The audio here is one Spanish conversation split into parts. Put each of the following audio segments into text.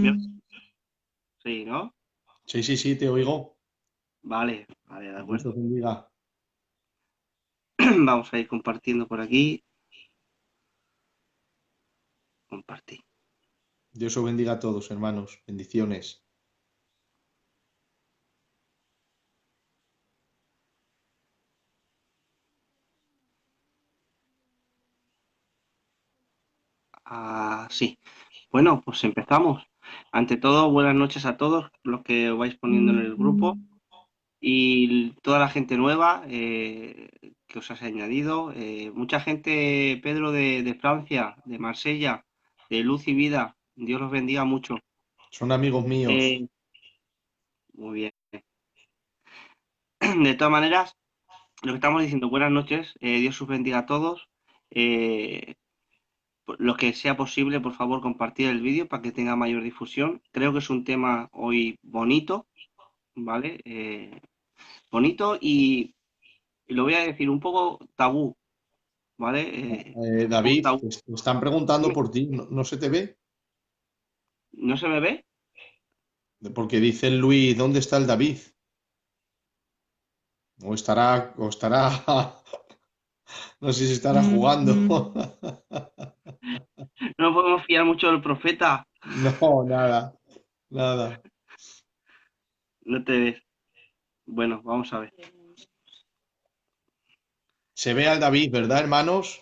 ¿Me- Sí, ¿no? Sí, sí, sí, te oigo. Vale, vale, de Dios os acuerdo. bendiga. Vamos a ir compartiendo por aquí. Compartir. Dios os bendiga a todos, hermanos. Bendiciones. Ah, sí. Bueno, pues empezamos. Ante todo, buenas noches a todos los que os vais poniendo en el grupo y toda la gente nueva que os has añadido. Mucha gente, Pedro, de Francia, de Marsella, de Luz y Vida. Dios los bendiga mucho. Son amigos míos. Eh, Muy bien. De todas maneras, lo que estamos diciendo, buenas noches. Dios os bendiga a todos. Eh, lo que sea posible, por favor, compartir el vídeo para que tenga mayor difusión. Creo que es un tema hoy bonito, ¿vale? Bonito y lo voy a decir un poco tabú, ¿vale? Un poco David, tabú. te están preguntando Dime, por ti. ¿No, no se te ve? ¿no se me ve? Porque dice Luis, ¿dónde está el David? O estará, no sé si estará jugando. No podemos fiar mucho del profeta. No, nada, nada. No te ves. Bueno, vamos a ver. Se ve al David, ¿verdad, hermanos?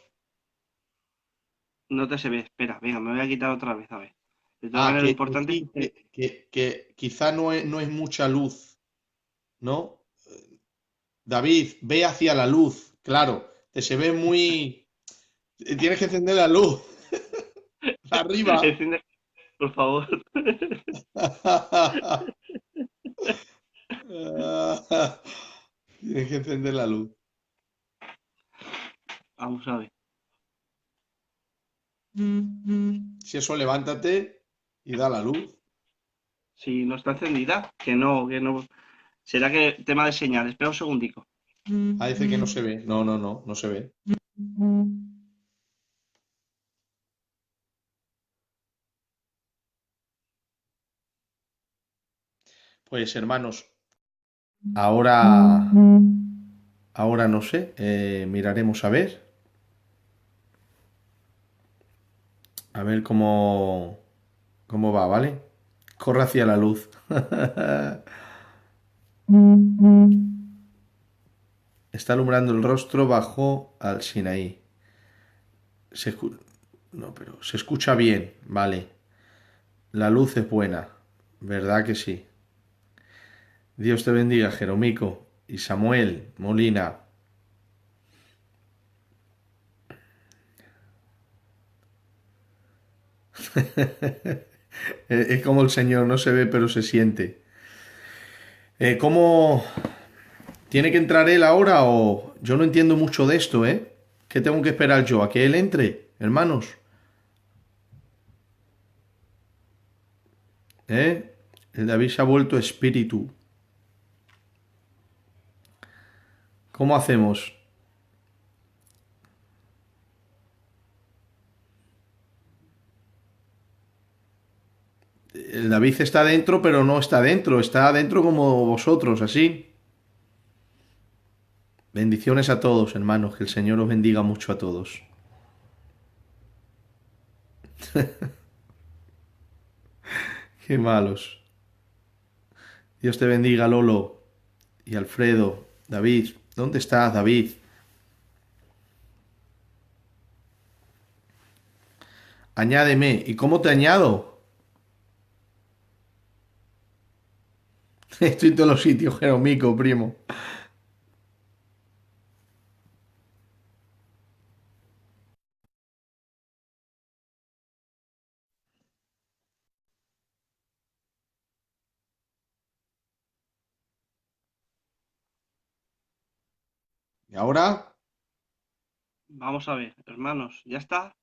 No te se ve. Espera, venga, me voy a quitar otra vez, a ver. De todas Ah, maneras, lo que importante es sí, que quizá no es mucha luz, ¿no? David, ve hacia la luz, claro, te se ve muy... Tienes que encender la luz, arriba. enciende, por favor. Tienes que encender la luz. Vamos a ver. Si eso, levántate y da la luz. Si no está encendida, que no, que no. Será que tema de señal. Espera un segundico. Ah, dice que no se ve. No, no, no, no se ve. Pues hermanos, ahora, ahora no sé, miraremos a ver cómo va, ¿vale? Corre hacia la luz. Está alumbrando el rostro bajo al Sinaí. Se escu- no, pero se escucha bien, vale. La luz es buena, ¿verdad que sí? Dios te bendiga, Jeromico y Samuel Molina. Es como el Señor, no se ve, pero se siente. ¿Cómo tiene que entrar él ahora o yo no entiendo mucho de esto, ¿eh? ¿Qué tengo que esperar yo? ¿A que él entre, hermanos? ¿Eh? El David se ha vuelto espíritu. ¿Cómo hacemos? El David está dentro, pero no está dentro. Está dentro como vosotros, así. Bendiciones a todos, hermanos. Que el Señor os bendiga mucho a todos. Qué malos. Dios te bendiga, Lolo y Alfredo. David, ¿dónde estás, David? Añádeme. ¿Y cómo te añado? Estoy en todos los sitios, Jeromico, primo. ¿Y ahora? Vamos a ver, hermanos, ¿ya está?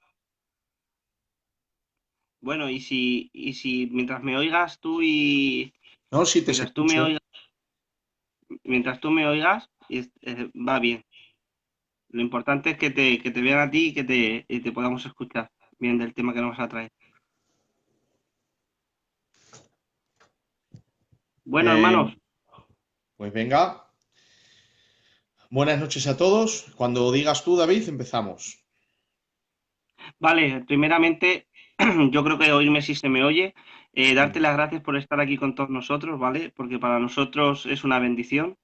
Bueno, y si mientras me oigas tú y No, sí te mientras tú me escucho. oigas, mientras tú me oigas, va bien. Lo importante es que te vean a ti y que te podamos escuchar bien del tema que nos vas a traer. Bueno, Eh, hermanos, pues venga, buenas noches a todos. Cuando digas tú, David, empezamos. vale, primeramente, yo creo que oírme si se me oye, darte las gracias por estar aquí con todos nosotros, ¿vale? Porque para nosotros es una bendición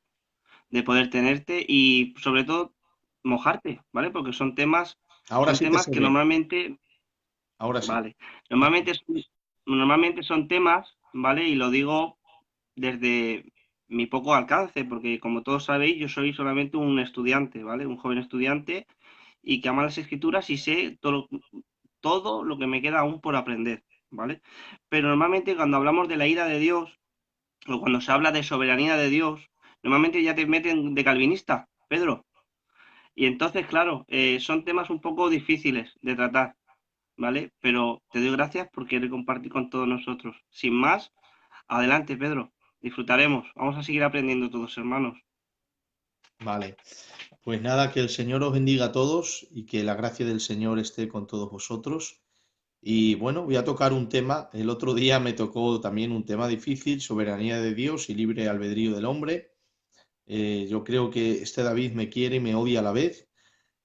de poder tenerte y sobre todo mojarte, ¿vale? Porque Ahora son sí te temas se que ve. normalmente, Ahora sí. vale, normalmente, normalmente son temas, ¿vale? Y lo digo desde mi poco alcance, porque como todos sabéis, yo soy solamente un estudiante, ¿vale? Un joven estudiante y que ama las escrituras y sé todo lo que me queda aún por aprender, ¿vale? Pero normalmente cuando hablamos de la ira de Dios o cuando se habla de soberanía de Dios, normalmente ya te meten de calvinista, Pedro. Y entonces, claro, son temas un poco difíciles de tratar, ¿vale? Pero te doy gracias por querer compartir con todos nosotros. Sin más, adelante, Pedro. Disfrutaremos. Vamos a seguir aprendiendo todos, hermanos. Vale. Pues nada, que el Señor os bendiga a todos y que la gracia del Señor esté con todos vosotros. Y bueno, voy a tocar un tema. El otro día me tocó también un tema difícil, soberanía de Dios y libre albedrío del hombre. Yo creo que este David me quiere y me odia a la vez.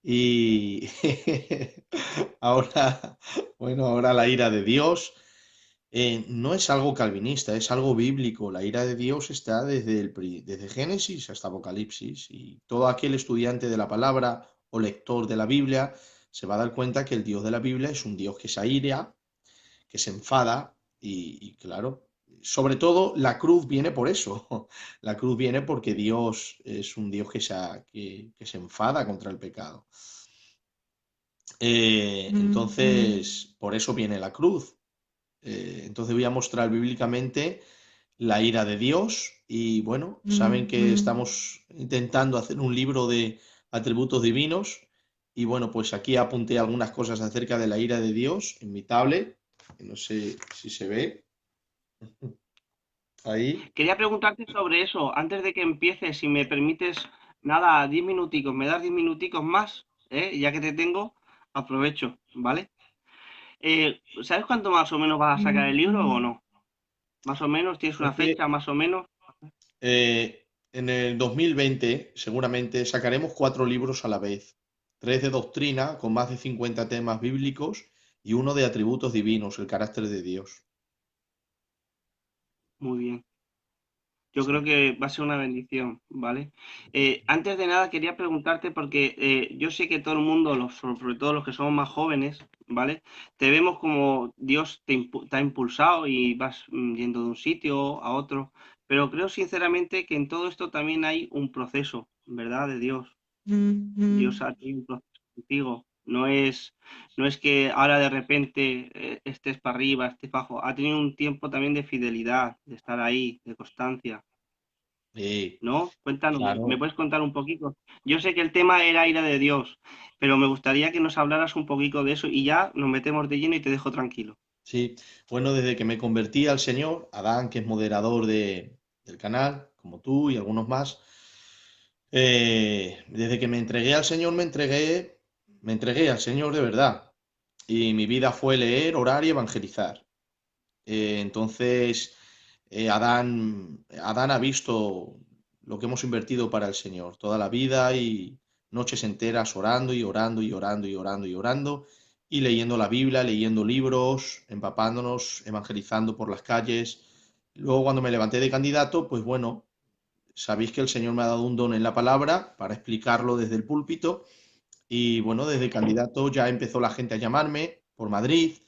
Y ahora, bueno, ahora la ira de Dios no es algo calvinista, es algo bíblico. La ira de Dios está desde Génesis hasta Apocalipsis y todo aquel estudiante de la palabra o lector de la Biblia se va a dar cuenta que el Dios de la Biblia es un Dios que se aira, que se enfada y claro, sobre todo la cruz viene por eso. La cruz viene porque Dios es un Dios que se enfada contra el pecado. Entonces, por eso viene la cruz. Entonces voy a mostrar bíblicamente la ira de Dios y bueno, saben que estamos intentando hacer un libro de atributos divinos y bueno, pues aquí apunté algunas cosas acerca de la ira de Dios en mi tablet, que no sé si se ve ahí. Quería preguntarte sobre eso, antes de que empieces, si me permites, nada, 10 minuticos, me das 10 minuticos más, ya que te tengo, aprovecho, ¿vale? ¿Sabes cuánto más o menos vas a sacar el libro o no? Más o menos, ¿tienes una Este, fecha más o menos? en el 2020 seguramente sacaremos 4 libros a la vez, 3 de doctrina con más de 50 temas bíblicos y uno de atributos divinos, el carácter de Dios. Muy bien. Yo creo Sí. que va a ser una bendición, ¿vale? Antes de nada quería preguntarte porque yo sé que todo el mundo, sobre todo los que somos más jóvenes, ¿vale? Te vemos como Dios te ha impulsado y vas yendo de un sitio a otro, pero creo sinceramente que en todo esto también hay un proceso, ¿verdad? De Dios. Dios ha tenido un proceso contigo. No es que ahora de repente estés para arriba, estés para abajo. Ha tenido un tiempo también de fidelidad, de estar ahí, de constancia. Sí, ¿No? Cuéntanos, ¿me claro. puedes contar un poquito? Yo sé que el tema era ira de Dios, pero me gustaría que nos hablaras un poquito de eso y ya nos metemos de lleno y te dejo tranquilo. Sí, bueno, desde que me convertí al Señor, Adán, que es moderador del canal, como tú y algunos más, desde que me entregué al Señor, me entregué al Señor de verdad. Y mi vida fue leer, orar y evangelizar. Entonces, Adán ha visto lo que hemos invertido para el Señor, toda la vida y noches enteras orando y orando y orando y orando y orando y leyendo la Biblia, leyendo libros, empapándonos, evangelizando por las calles. Luego, cuando me levanté de candidato, pues bueno, sabéis que el Señor me ha dado un don en la palabra para explicarlo desde el púlpito y bueno, desde candidato ya empezó la gente a llamarme por Madrid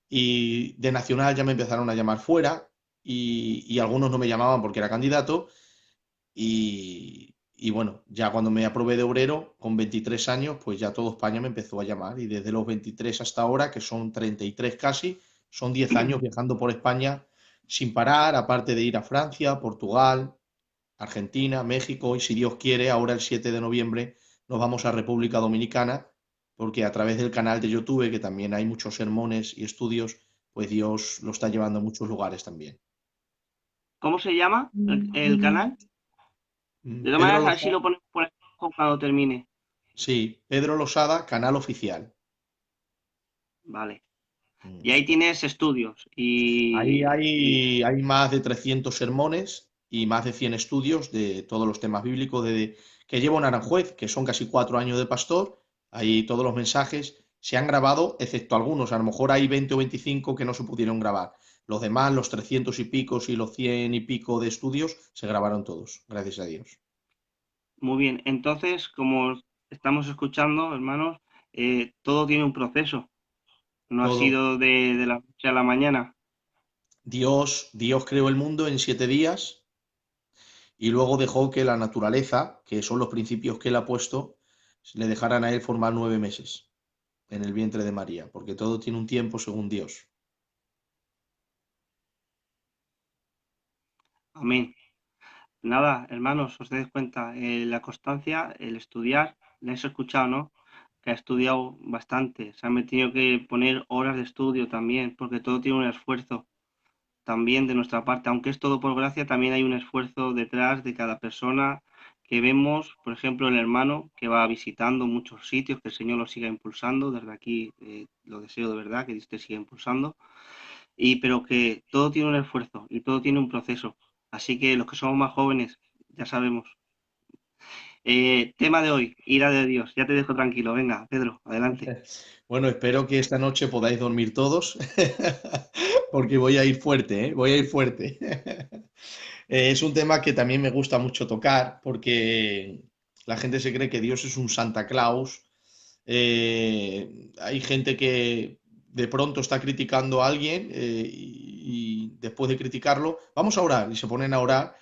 y de nacional ya me empezaron a llamar fuera y algunos no me llamaban porque era candidato y bueno, ya cuando me aprobé de obrero con 23 años, pues ya toda España me empezó a llamar y desde los 23 hasta ahora, que son 33 casi, son 10 años viajando por España sin parar, aparte de ir a Francia, Portugal, Argentina, México y si Dios quiere, ahora el 7 de noviembre nos vamos a República Dominicana porque a través del canal de YouTube, que también hay muchos sermones y estudios, pues Dios lo está llevando a muchos lugares también. ¿Cómo se llama el canal? De todas Pedro maneras, a ver si Losada, lo ponemos por abajo cuando termine. sí, Pedro Losada, canal oficial. Vale. Mm. Y ahí tienes estudios Ahí y hay más de 300 sermones y más de 100 estudios de todos los temas bíblicos que lleva un Aranjuez, que son casi 4 años de pastor. Ahí todos los mensajes se han grabado, excepto algunos. A lo mejor hay 20 o 25 que no se pudieron grabar. Los demás, los 300 y pico y los 100 y pico de estudios, se grabaron todos, gracias a Dios. Muy bien, entonces, como estamos escuchando, hermanos, todo tiene un proceso, no ha Todo. sido de la noche a la mañana. Dios creó el mundo en 7 días y luego dejó que la naturaleza, que son los principios que él ha puesto, le dejaran a él formar 9 meses en el vientre de María, porque todo tiene un tiempo según Dios. Amén. Nada, hermanos, os dais cuenta, la constancia, el estudiar, le has escuchado, ¿no? Que ha estudiado bastante, se han tenido que poner horas de estudio también, porque todo tiene un esfuerzo también de nuestra parte, aunque es todo por gracia, también hay un esfuerzo detrás de cada persona que vemos, por ejemplo, el hermano que va visitando muchos sitios, que el Señor lo siga impulsando, desde aquí lo deseo de verdad, que Dios te siga impulsando, pero que todo tiene un esfuerzo y todo tiene un proceso. Así que los que somos más jóvenes, ya sabemos. Tema de hoy, ira de Dios. Ya te dejo tranquilo. Venga, Pedro, adelante. Bueno, espero que esta noche podáis dormir todos, porque voy a ir fuerte, ¿eh? Voy a ir fuerte. Es un tema que también me gusta mucho tocar, porque la gente se cree que Dios es un Santa Claus. Hay gente que de pronto está criticando a alguien y después de criticarlo, vamos a orar, y se ponen a orar.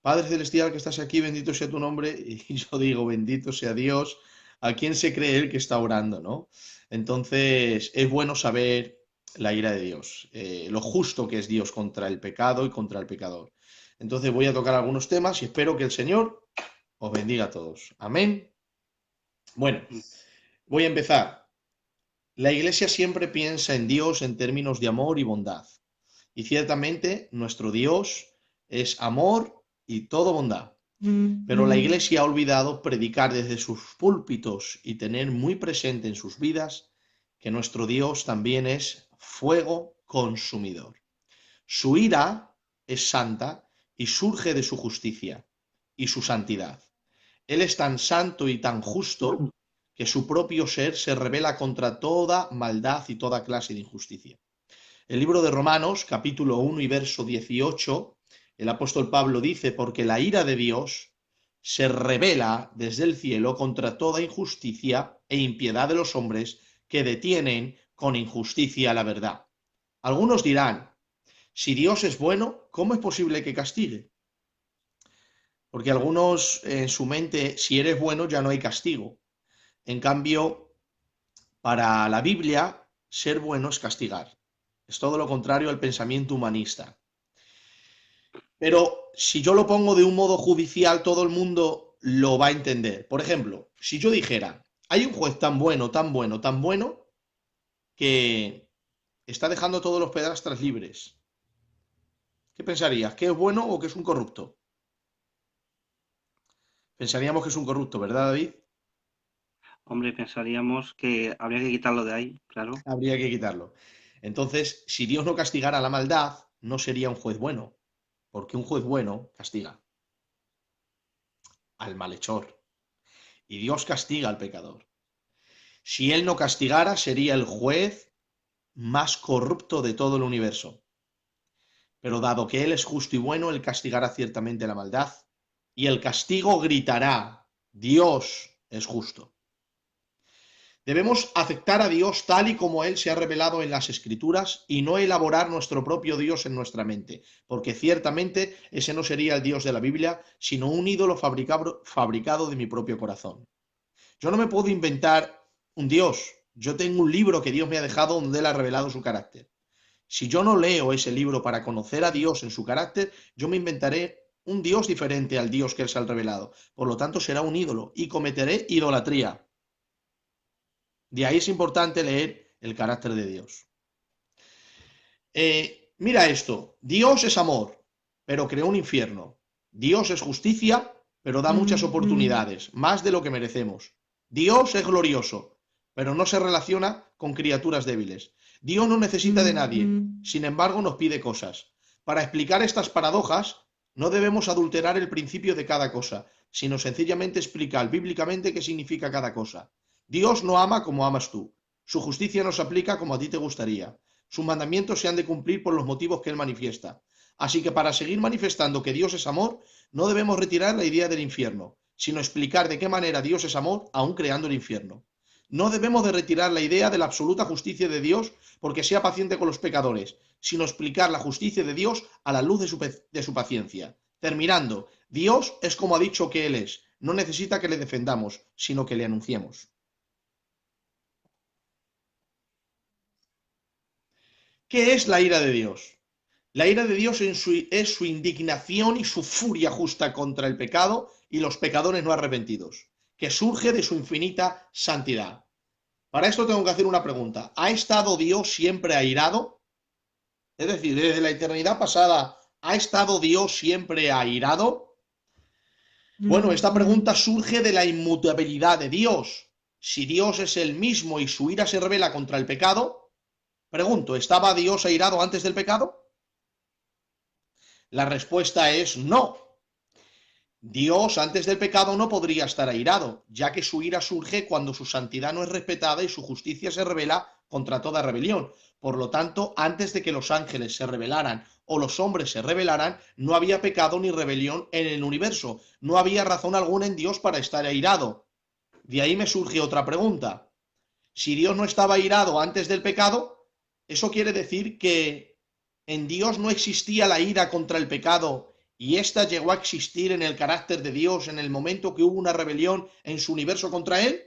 Padre Celestial que estás aquí, bendito sea tu nombre. Y yo digo, bendito sea Dios. ¿A quién se cree él que está orando, no? Entonces, es bueno saber la ira de Dios, lo justo que es Dios contra el pecado y contra el pecador. Entonces voy a tocar algunos temas y espero que el Señor os bendiga a todos. Amén. Bueno, voy a empezar. La Iglesia siempre piensa en Dios en términos de amor y bondad. Y ciertamente nuestro Dios es amor y todo bondad. Pero la Iglesia ha olvidado predicar desde sus púlpitos y tener muy presente en sus vidas que nuestro Dios también es fuego consumidor. Su ira es santa y surge de su justicia y su santidad. Él es tan santo y tan justo que su propio ser se revela contra toda maldad y toda clase de injusticia. El libro de Romanos, capítulo 1 y verso 18, el apóstol Pablo dice, porque la ira de Dios se revela desde el cielo contra toda injusticia e impiedad de los hombres que detienen con injusticia la verdad. Algunos dirán, si Dios es bueno, ¿cómo es posible que castigue? Porque algunos en su mente, si eres bueno ya no hay castigo. En cambio, para la Biblia, ser bueno es castigar. Es todo lo contrario al pensamiento humanista. Pero si yo lo pongo de un modo judicial, todo el mundo lo va a entender. Por ejemplo, si yo dijera, hay un juez tan bueno, tan bueno, tan bueno, que está dejando a todos los pedrastras libres. ¿Qué pensarías? ¿Que es bueno o que es un corrupto? Pensaríamos que es un corrupto, ¿verdad, David? Hombre, pensaríamos que habría que quitarlo de ahí, claro. Habría que quitarlo. Entonces, si Dios no castigara la maldad, no sería un juez bueno, porque un juez bueno castiga al malhechor y Dios castiga al pecador. Si Él no castigara, sería el juez más corrupto de todo el universo. Pero dado que Él es justo y bueno, Él castigará ciertamente la maldad y el castigo gritará, Dios es justo. Debemos aceptar a Dios tal y como Él se ha revelado en las Escrituras y no elaborar nuestro propio Dios en nuestra mente, porque ciertamente ese no sería el Dios de la Biblia, sino un ídolo fabricado de mi propio corazón. Yo no me puedo inventar un Dios. Yo tengo un libro que Dios me ha dejado donde Él ha revelado su carácter. Si yo no leo ese libro para conocer a Dios en su carácter, yo me inventaré un Dios diferente al Dios que Él se ha revelado. Por lo tanto, será un ídolo y cometeré idolatría. De ahí es importante leer el carácter de Dios. Mira esto, Dios es amor, pero creó un infierno. Dios es justicia, pero da muchas oportunidades, más de lo que merecemos. Dios es glorioso, pero no se relaciona con criaturas débiles. Dios no necesita de nadie, sin embargo nos pide cosas. Para explicar estas paradojas, No debemos adulterar el principio de cada cosa, sino sencillamente explicar bíblicamente qué significa cada cosa. Dios no ama como amas tú. Su justicia no se aplica como a ti te gustaría. Sus mandamientos se han de cumplir por los motivos que Él manifiesta. Así que para seguir manifestando que Dios es amor, no debemos retirar la idea del infierno, sino explicar de qué manera Dios es amor, aun creando el infierno. No debemos de retirar la idea de la absoluta justicia de Dios porque sea paciente con los pecadores, sino explicar la justicia de Dios a la luz de su paciencia. Terminando, Dios es como ha dicho que Él es, no necesita que le defendamos, sino que le anunciemos. ¿Qué es la ira de Dios? La ira de Dios es su indignación y su furia justa contra el pecado y los pecadores no arrepentidos, que surge de su infinita santidad. Para esto tengo que hacer una pregunta. ¿Ha estado Dios siempre airado? Es decir, desde la eternidad pasada, ¿ha estado Dios siempre airado? Bueno, esta pregunta surge de la inmutabilidad de Dios. Si Dios es el mismo y su ira se revela contra el pecado, pregunto, ¿estaba Dios airado antes del pecado? La respuesta es no. Dios antes del pecado no podría estar airado, ya que su ira surge cuando su santidad no es respetada y su justicia se revela contra toda rebelión. Por lo tanto, antes de que los ángeles se rebelaran o los hombres se rebelaran, no había pecado ni rebelión en el universo. No había razón alguna en Dios para estar airado. De ahí me surge otra pregunta. Si Dios no estaba airado antes del pecado, ¿eso quiere decir que en Dios no existía la ira contra el pecado y ésta llegó a existir en el carácter de Dios en el momento que hubo una rebelión en su universo contra él?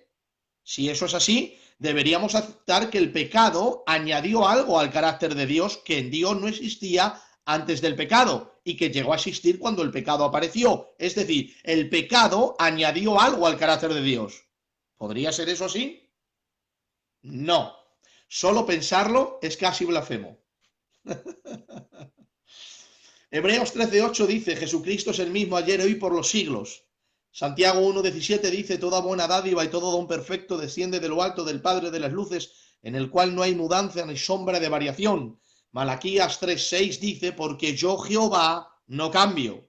Si eso es así, deberíamos aceptar que el pecado añadió algo al carácter de Dios que en Dios no existía antes del pecado y que llegó a existir cuando el pecado apareció. Es decir, el pecado añadió algo al carácter de Dios. ¿Podría ser eso así? No. Solo pensarlo es casi blasfemo. Hebreos 13:8 dice, Jesucristo es el mismo ayer, hoy, por los siglos. Santiago 1:17 dice, toda buena dádiva y todo don perfecto desciende de lo alto del Padre de las luces, en el cual no hay mudanza ni sombra de variación. Malaquías 3:6 dice, porque yo Jehová no cambio.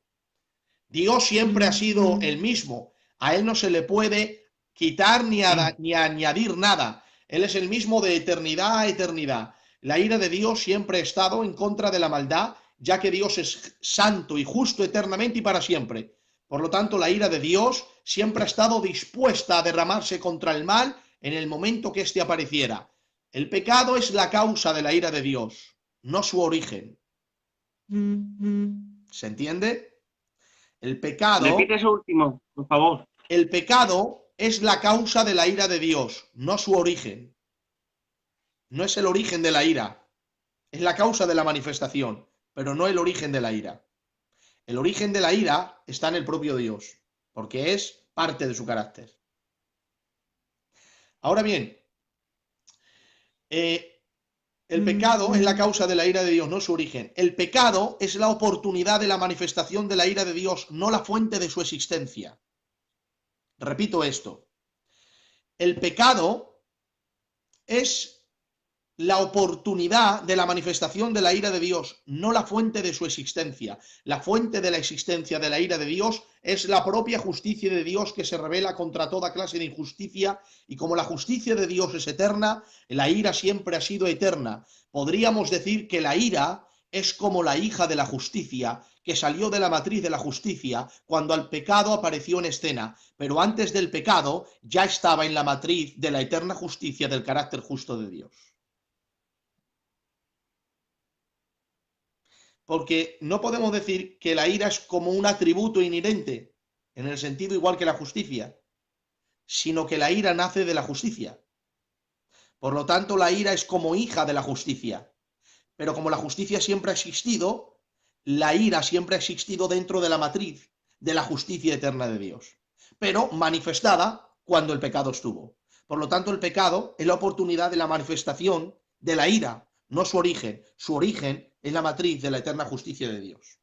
Dios siempre ha sido el mismo. A Él no se le puede quitar ni añadir nada. Él es el mismo de eternidad a eternidad. La ira de Dios siempre ha estado en contra de la maldad, ya que Dios es santo y justo eternamente y para siempre. Por lo tanto, la ira de Dios siempre ha estado dispuesta a derramarse contra el mal en el momento que éste apareciera. El pecado es la causa de la ira de Dios, no su origen. ¿Se entiende? El Repite pecado, eso último, por favor. el pecado es la causa de la ira de Dios, no su origen. No es el origen de la ira, es la causa de la manifestación, pero no el origen de la ira. El origen de la ira está en el propio Dios, porque es parte de su carácter. Ahora bien, eh, el pecado es la causa de la ira de Dios, no su origen. El pecado es la oportunidad de la manifestación de la ira de Dios, no la fuente de su existencia. Repito esto. El pecado es la oportunidad de la manifestación de la ira de Dios, no la fuente de su existencia. La fuente de la existencia de la ira de Dios es la propia justicia de Dios que se revela contra toda clase de injusticia, y como la justicia de Dios es eterna, la ira siempre ha sido eterna. Podríamos decir que la ira es como la hija de la justicia, que salió de la matriz de la justicia cuando el pecado apareció en escena, pero antes del pecado ya estaba en la matriz de la eterna justicia del carácter justo de Dios. Porque no podemos decir que la ira es como un atributo inherente, en el sentido igual que la justicia, sino que la ira nace de la justicia. Por lo tanto, la ira es como hija de la justicia. Pero como la justicia siempre ha existido, la ira siempre ha existido dentro de la matriz de la justicia eterna de Dios, pero manifestada cuando el pecado estuvo. Por lo tanto, el pecado es la oportunidad de la manifestación de la ira, no su origen. Su origen es la matriz de la eterna justicia de Dios.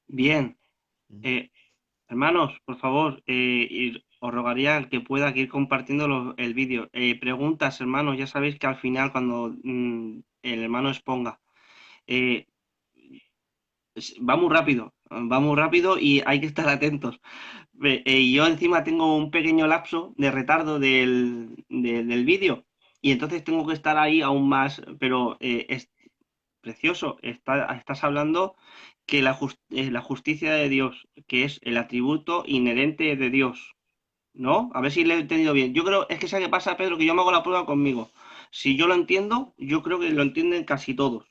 Bien. Eh, Hermanos, por favor, os rogaría al que pueda que ir compartiendo el vídeo. Preguntas, hermanos, ya sabéis que al final, cuando el hermano exponga, eh, va muy rápido y hay que estar atentos. Y yo encima tengo un pequeño lapso de retardo del vídeo y entonces tengo que estar ahí aún más, pero es precioso. Estás hablando que la justicia de Dios, que es el atributo inherente de Dios, ¿no? A ver si le he entendido bien. Yo creo, es que ¿sabe qué pasa, Pedro? Que yo me hago la prueba conmigo. Si yo lo entiendo, yo creo que lo entienden casi todos,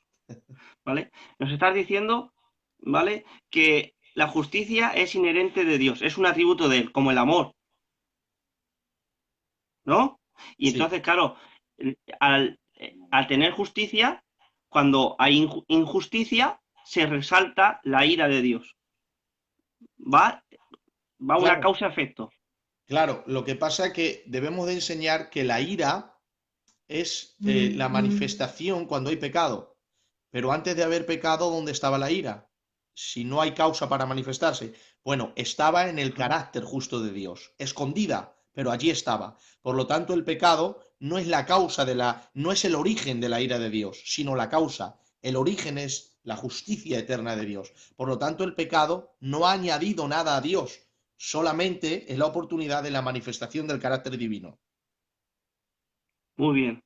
¿vale? Nos estás diciendo, ¿vale? Que la justicia es inherente de Dios, es un atributo de Él, como el amor, ¿no? Y Sí, entonces, claro, al tener justicia, cuando hay injusticia, se resalta la ira de Dios. Va, va una claro, causa-efecto. claro. Lo que pasa es que debemos de enseñar que la ira es la manifestación cuando hay pecado. Pero antes de haber pecado, ¿dónde estaba la ira? Si no hay causa para manifestarse. Bueno, estaba en el carácter justo de Dios, escondida, pero allí estaba. Por lo tanto, el pecado no es la causa no es el origen de la ira de Dios, sino la causa. El origen es la justicia eterna de Dios. Por lo tanto, el pecado no ha añadido nada a Dios, solamente es la oportunidad de la manifestación del carácter divino. Muy bien.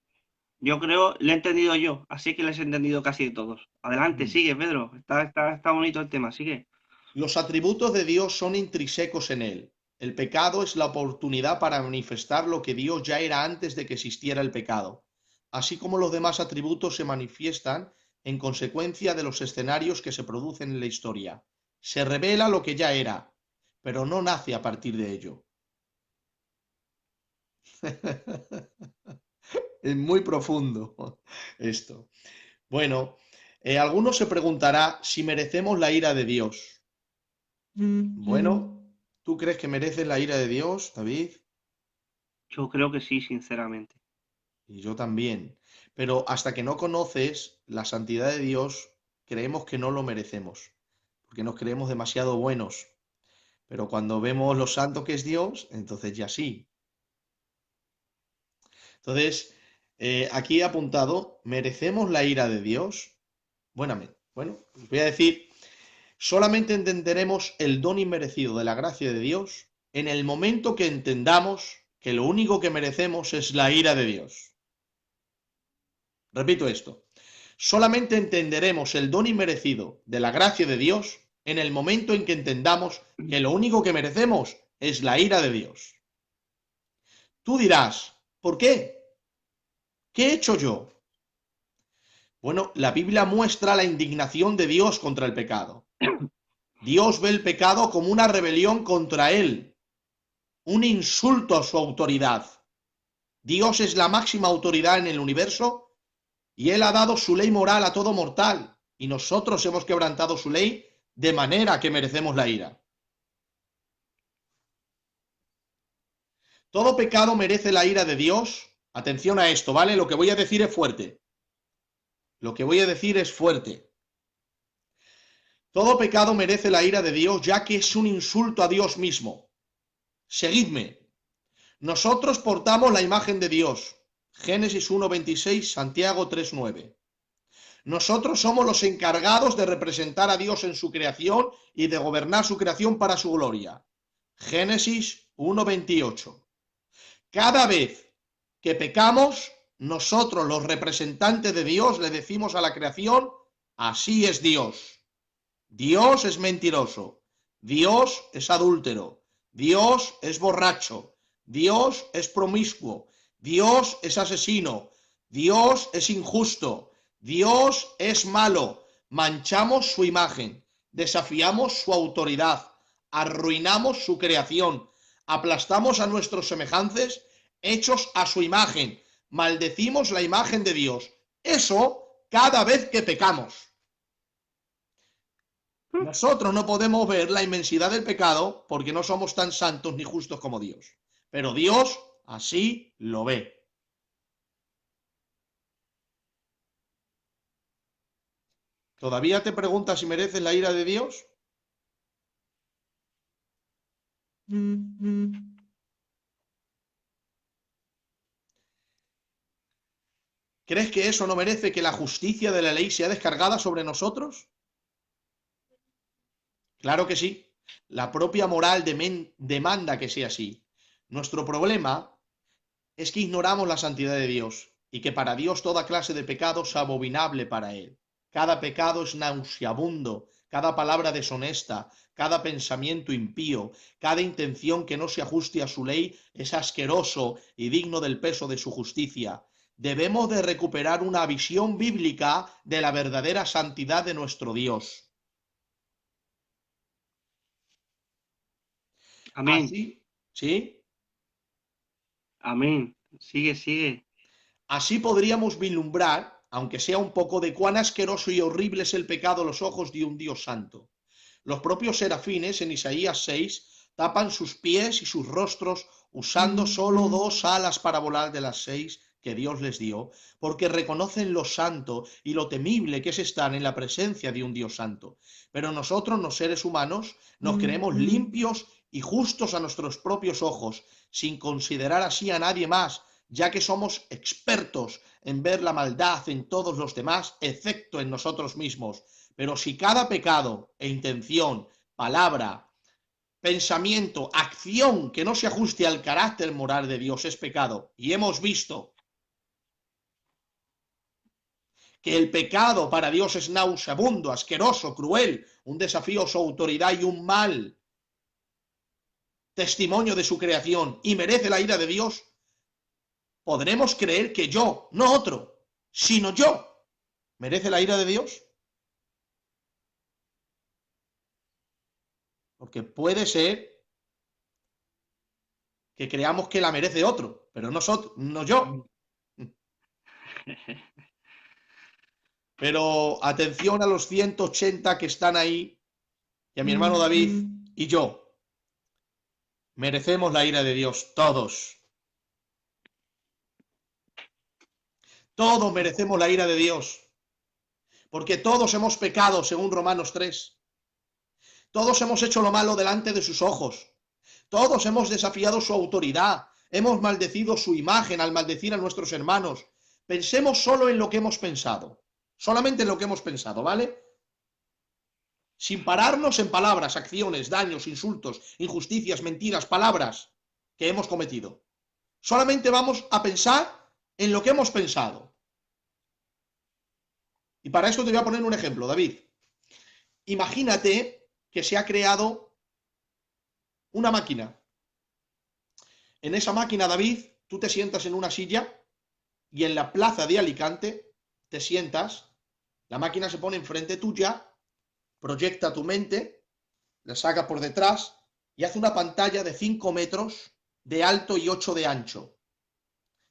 Yo creo, le he entendido yo, así que les he entendido casi todos. Adelante, Mm. sigue, Pedro. Está bonito el tema, sigue. Los atributos de Dios son intrínsecos en él. El pecado es la oportunidad para manifestar lo que Dios ya era antes de que existiera el pecado, así como los demás atributos se manifiestan en consecuencia de los escenarios que se producen en la historia. Se revela lo que ya era, pero no nace a partir de ello. Es muy profundo esto. Bueno, alguno se preguntará si merecemos la ira de Dios. Bueno, ¿tú crees que mereces la ira de Dios, David? Yo creo que sí, sinceramente. Y yo también. Pero hasta que no conoces la santidad de Dios, creemos que no lo merecemos, porque nos creemos demasiado buenos. Pero cuando vemos lo santo que es Dios, entonces ya sí. Entonces, aquí he apuntado, ¿merecemos la ira de Dios? Bueno, os voy a decir, solamente entenderemos el don inmerecido de la gracia de Dios en el momento que entendamos que lo único que merecemos es la ira de Dios. Repito esto, solamente entenderemos el don inmerecido de la gracia de Dios en el momento en que entendamos que lo único que merecemos es la ira de Dios. Tú dirás, ¿por qué? ¿Qué he hecho yo? Bueno, la Biblia muestra la indignación de Dios contra el pecado. Dios ve el pecado como una rebelión contra él, un insulto a su autoridad. Dios es la máxima autoridad en el universo y él ha dado su ley moral a todo mortal y nosotros hemos quebrantado su ley de manera que merecemos la ira. Todo pecado merece la ira de Dios. Atención a esto, ¿vale? Lo que voy a decir es fuerte. Lo que voy a decir es fuerte. Todo pecado merece la ira de Dios ya que es un insulto a Dios mismo. Seguidme. Nosotros portamos la imagen de Dios. Génesis 1:26, Santiago 3:9. Nosotros somos los encargados de representar a Dios en su creación y de gobernar su creación para su gloria. Génesis 1:28. Cada vez que pecamos, nosotros los representantes de Dios le decimos a la creación, así es Dios. Dios es mentiroso, Dios es adúltero, Dios es borracho, Dios es promiscuo, Dios es asesino, Dios es injusto, Dios es malo. Manchamos su imagen, desafiamos su autoridad, arruinamos su creación, aplastamos a nuestros semejantes hechos a su imagen, maldecimos la imagen de Dios. Eso cada vez que pecamos. Nosotros no podemos ver la inmensidad del pecado porque no somos tan santos ni justos como Dios. Pero Dios así lo ve. ¿Todavía te preguntas si mereces la ira de Dios? ¿Crees que eso no merece que la justicia de la ley sea descargada sobre nosotros? Claro que sí. La propia moral demanda que sea así. Nuestro problema es que ignoramos la santidad de Dios y que para Dios toda clase de pecado es abominable para Él. Cada pecado es nauseabundo, cada palabra deshonesta, cada pensamiento impío, cada intención que no se ajuste a su ley es asqueroso y digno del peso de su justicia. Debemos de recuperar una visión bíblica de la verdadera santidad de nuestro Dios. Amén, Así, ¿sí? amén. Sigue, sigue. Así podríamos vislumbrar, aunque sea un poco, de cuán asqueroso y horrible es el pecado a los ojos de un Dios santo. Los propios serafines en Isaías 6 tapan sus pies y sus rostros usando solo dos alas para volar de las 6 que Dios les dio, porque reconocen lo santo y lo temible que es estar en la presencia de un Dios santo. Pero nosotros, los seres humanos, nos creemos limpios y justos a nuestros propios ojos, sin considerar así a nadie más, ya que somos expertos en ver la maldad en todos los demás, excepto en nosotros mismos. Pero si cada pecado e intención, palabra, pensamiento, acción que no se ajuste al carácter moral de Dios es pecado, y hemos visto que el pecado para Dios es nauseabundo, asqueroso, cruel, un desafío a su autoridad y un mal testimonio de su creación y merece la ira de Dios, podremos creer que yo, no otro, sino yo, merece la ira de Dios. Porque puede ser que creamos que la merece otro, pero nosotros, no yo. Pero atención a los 180 que están ahí, y a mi hermano David y yo. Merecemos la ira de Dios, todos. Todos merecemos la ira de Dios, porque todos hemos pecado, según Romanos 3. Todos hemos hecho lo malo delante de sus ojos. Todos hemos desafiado su autoridad. Hemos maldecido su imagen al maldecir a nuestros hermanos. Pensemos solo en lo que hemos pensado. Solamente en lo que hemos pensado, ¿vale? Sin pararnos en palabras, acciones, daños, insultos, injusticias, mentiras, palabras que hemos cometido. Solamente vamos a pensar en lo que hemos pensado. Y para esto te voy a poner un ejemplo, David. Imagínate que se ha creado una máquina. En esa máquina, David, tú te sientas en una silla y en la plaza de Alicante te sientas, la máquina se pone enfrente tuya, proyecta tu mente, la saca por detrás y hace una pantalla de 5 metros de alto y 8 de ancho.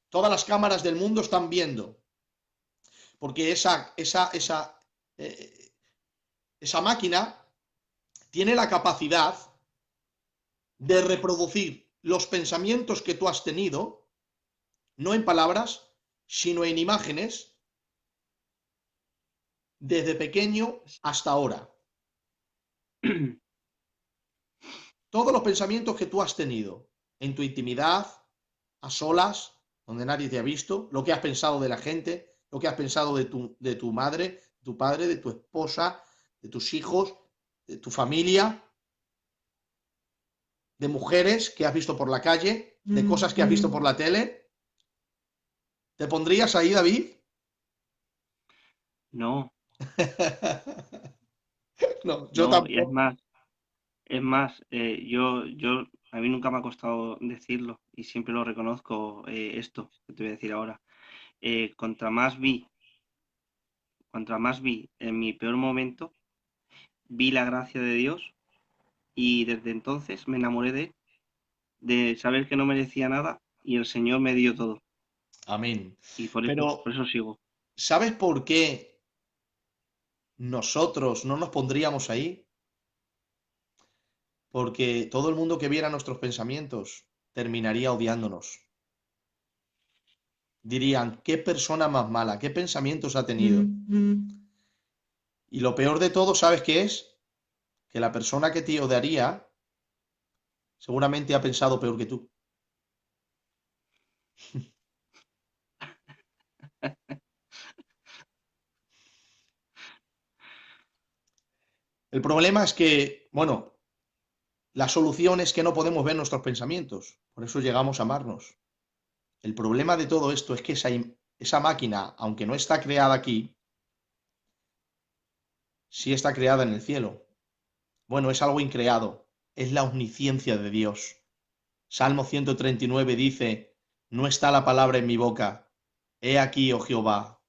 Todas las cámaras del mundo están viendo, porque esa máquina tiene la capacidad de reproducir los pensamientos que tú has tenido, no en palabras, sino en imágenes, desde pequeño hasta ahora. Todos los pensamientos que tú has tenido en tu intimidad, a solas, donde nadie te ha visto, lo que has pensado de la gente, lo que has pensado de tu madre, de tu padre, de tu esposa, de tus hijos, de tu familia, de mujeres que has visto por la calle, de cosas que has visto por la tele. ¿Te pondrías ahí, David? No, No, yo no, y tampoco. es más, a mí nunca me ha costado decirlo y siempre lo reconozco, esto que te voy a decir ahora. Contra más vi en mi peor momento, vi la gracia de Dios y desde entonces me enamoré de saber que no merecía nada y el Señor me dio todo. Amén. Y Pero, por eso sigo. ¿sabes por qué nosotros no nos pondríamos ahí? Porque todo el mundo que viera nuestros pensamientos terminaría odiándonos. Dirían, qué persona más mala, qué pensamientos ha tenido. Y lo peor de todo, ¿sabes qué es? Que la persona que te odiaría seguramente ha pensado peor que tú. El problema es que bueno, la solución es que no podemos ver nuestros pensamientos, por eso llegamos a amarnos. El problema de todo esto es que esa máquina, aunque no está creada aquí, sí está creada en el cielo. Bueno, es algo increado, es la omnisciencia de Dios. Salmo 139 dice, no está la palabra en mi boca, he aquí, oh Jehová,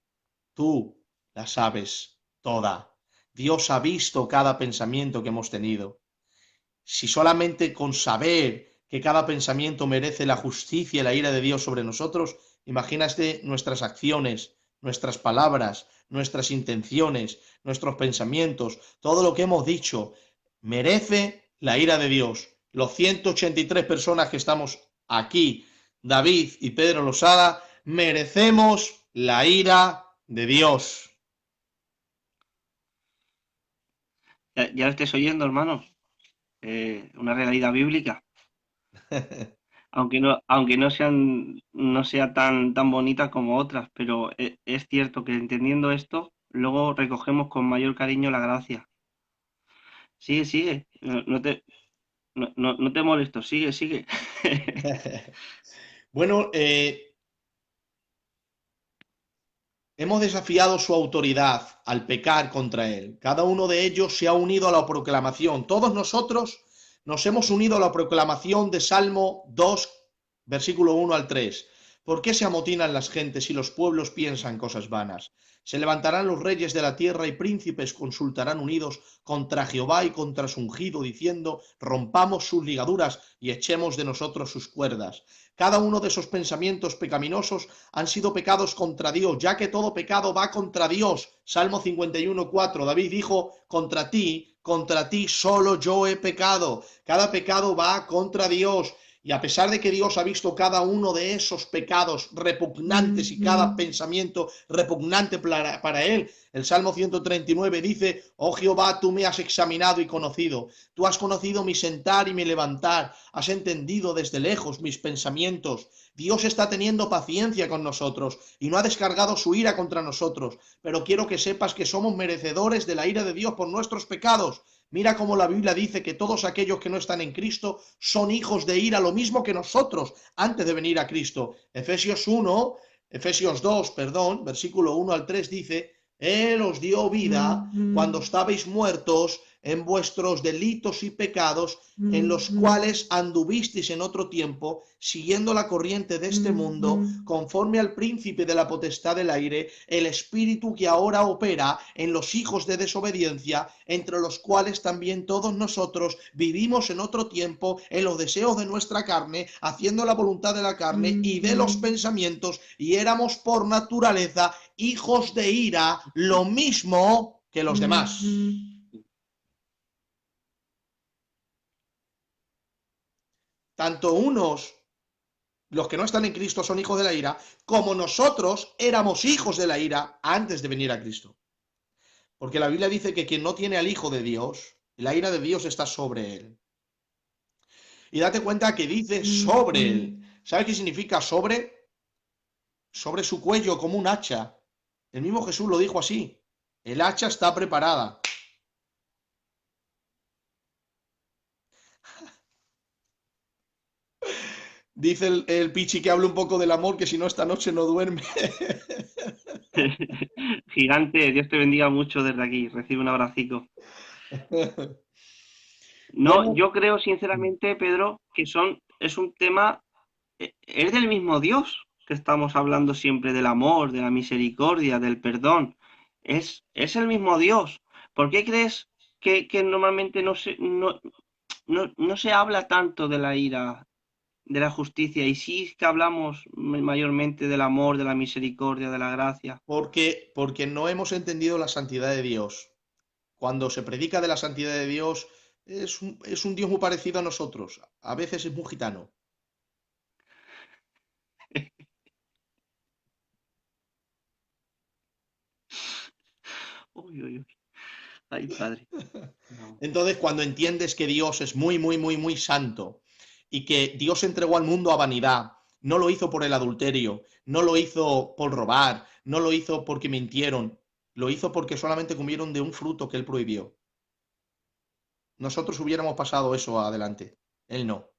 tú la sabes toda. Dios ha visto cada pensamiento que hemos tenido. Si solamente con saber que cada pensamiento merece la justicia y la ira de Dios sobre nosotros, imagínate nuestras acciones, nuestras palabras, nuestras intenciones, nuestros pensamientos, todo lo que hemos dicho, merece la ira de Dios. Los 183 personas que estamos aquí, David y Pedro Losada, merecemos la ira de Dios. Ya lo estés oyendo, hermanos. Una realidad bíblica. Aunque no sea tan bonita como otras, pero es cierto que entendiendo esto, luego recogemos con mayor cariño la gracia. Sigue, sigue. No te molesto, sigue, sigue. Bueno, hemos desafiado su autoridad al pecar contra él. Cada uno de ellos se ha unido a la proclamación. Todos nosotros nos hemos unido a la proclamación de Salmo 2, versículo 1 al 3. ¿Por qué se amotinan las gentes y los pueblos piensan cosas vanas? Se levantarán los reyes de la tierra y príncipes consultarán unidos contra Jehová y contra su ungido, diciendo, rompamos sus ligaduras y echemos de nosotros sus cuerdas. Cada uno de esos pensamientos pecaminosos han sido pecados contra Dios, ya que todo pecado va contra Dios. Salmo 51:4, David dijo, contra ti solo yo he pecado. Cada pecado va contra Dios. Y a pesar de que Dios ha visto cada uno de esos pecados repugnantes y cada pensamiento repugnante para él, el Salmo 139 dice, oh Jehová, tú me has examinado y conocido. Tú has conocido mi sentar y mi levantar. Has entendido desde lejos mis pensamientos. Dios está teniendo paciencia con nosotros y no ha descargado su ira contra nosotros. Pero quiero que sepas que somos merecedores de la ira de Dios por nuestros pecados. Mira cómo la Biblia dice que todos aquellos que no están en Cristo son hijos de ira, lo mismo que nosotros antes de venir a Cristo. Efesios 2, perdón, versículo 1 al 3 dice, Él os dio vida cuando estabais muertos en vuestros delitos y pecados, en los cuales anduvisteis en otro tiempo, siguiendo la corriente de este mundo, conforme al príncipe de la potestad del aire, el espíritu que ahora opera en los hijos de desobediencia, entre los cuales también todos nosotros vivimos en otro tiempo en los deseos de nuestra carne, haciendo la voluntad de la carne y de los pensamientos, y éramos por naturaleza hijos de ira, lo mismo que los demás. Tanto unos, los que no están en Cristo, son hijos de la ira, como nosotros éramos hijos de la ira antes de venir a Cristo. Porque la Biblia dice que quien no tiene al Hijo de Dios, la ira de Dios está sobre él. Y date cuenta que dice sobre él. ¿Sabes qué significa sobre? Sobre su cuello, como un hacha. El mismo Jesús lo dijo así. El hacha está preparada. Dice el Pichi que hable un poco del amor, que si no esta noche no duerme. Gigante, Dios te bendiga mucho desde aquí. Recibe un abracico. No, Bueno, yo creo sinceramente, Pedro, que es un tema, es del mismo Dios que estamos hablando siempre del amor, de la misericordia, del perdón. Es el mismo Dios. ¿Por qué crees que normalmente no se habla tanto de la ira, de la justicia, y sí que hablamos mayormente del amor, de la misericordia, de la gracia? porque no hemos entendido la santidad de Dios. Cuando se predica de la santidad de Dios, es un Dios muy parecido a nosotros. A veces es muy gitano. Uy, uy, uy. Ay, padre. No. Entonces, cuando entiendes que Dios es muy, muy, muy, muy santo y que Dios entregó al mundo a vanidad, no lo hizo por el adulterio, no lo hizo por robar, no lo hizo porque mintieron, lo hizo porque solamente comieron de un fruto que él prohibió. nosotros hubiéramos pasado eso adelante. Él no.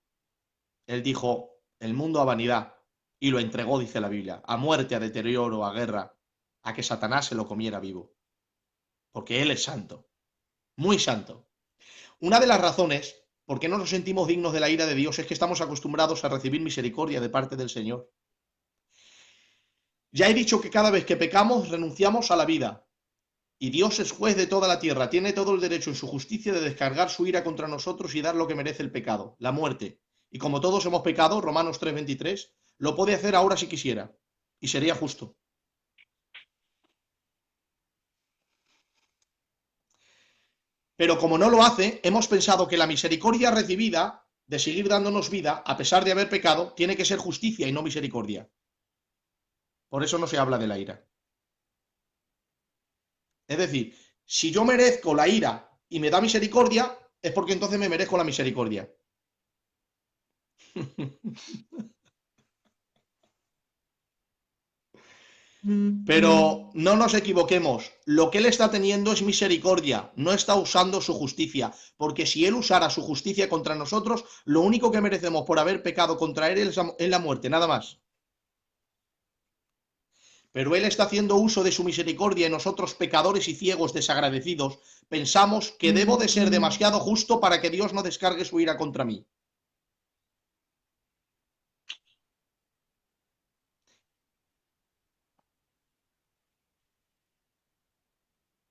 Él dijo, el mundo a vanidad, y lo entregó, dice la Biblia, a muerte, a deterioro, a guerra, a que Satanás se lo comiera vivo. Porque Él es santo, muy santo. Una de las razones por qué no nos sentimos dignos de la ira de Dios es que estamos acostumbrados a recibir misericordia de parte del Señor. Ya he dicho que cada vez que pecamos renunciamos a la vida, y Dios es juez de toda la tierra, tiene todo el derecho en su justicia de descargar su ira contra nosotros y dar lo que merece el pecado, la muerte. Y como todos hemos pecado, Romanos 3:23, lo puede hacer ahora si quisiera, y sería justo. Pero como no lo hace, hemos pensado que la misericordia recibida de seguir dándonos vida, a pesar de haber pecado, tiene que ser justicia y no misericordia. Por eso no se habla de la ira. Es decir, si yo merezco la ira y me da misericordia, es porque entonces me merezco la misericordia. Pero no nos equivoquemos, lo que él está teniendo es misericordia, no está usando su justicia, porque si él usara su justicia contra nosotros, lo único que merecemos por haber pecado contra él es la muerte, nada más. Pero él está haciendo uso de su misericordia y nosotros, pecadores y ciegos desagradecidos, pensamos que debo de ser demasiado justo para que Dios no descargue su ira contra mí.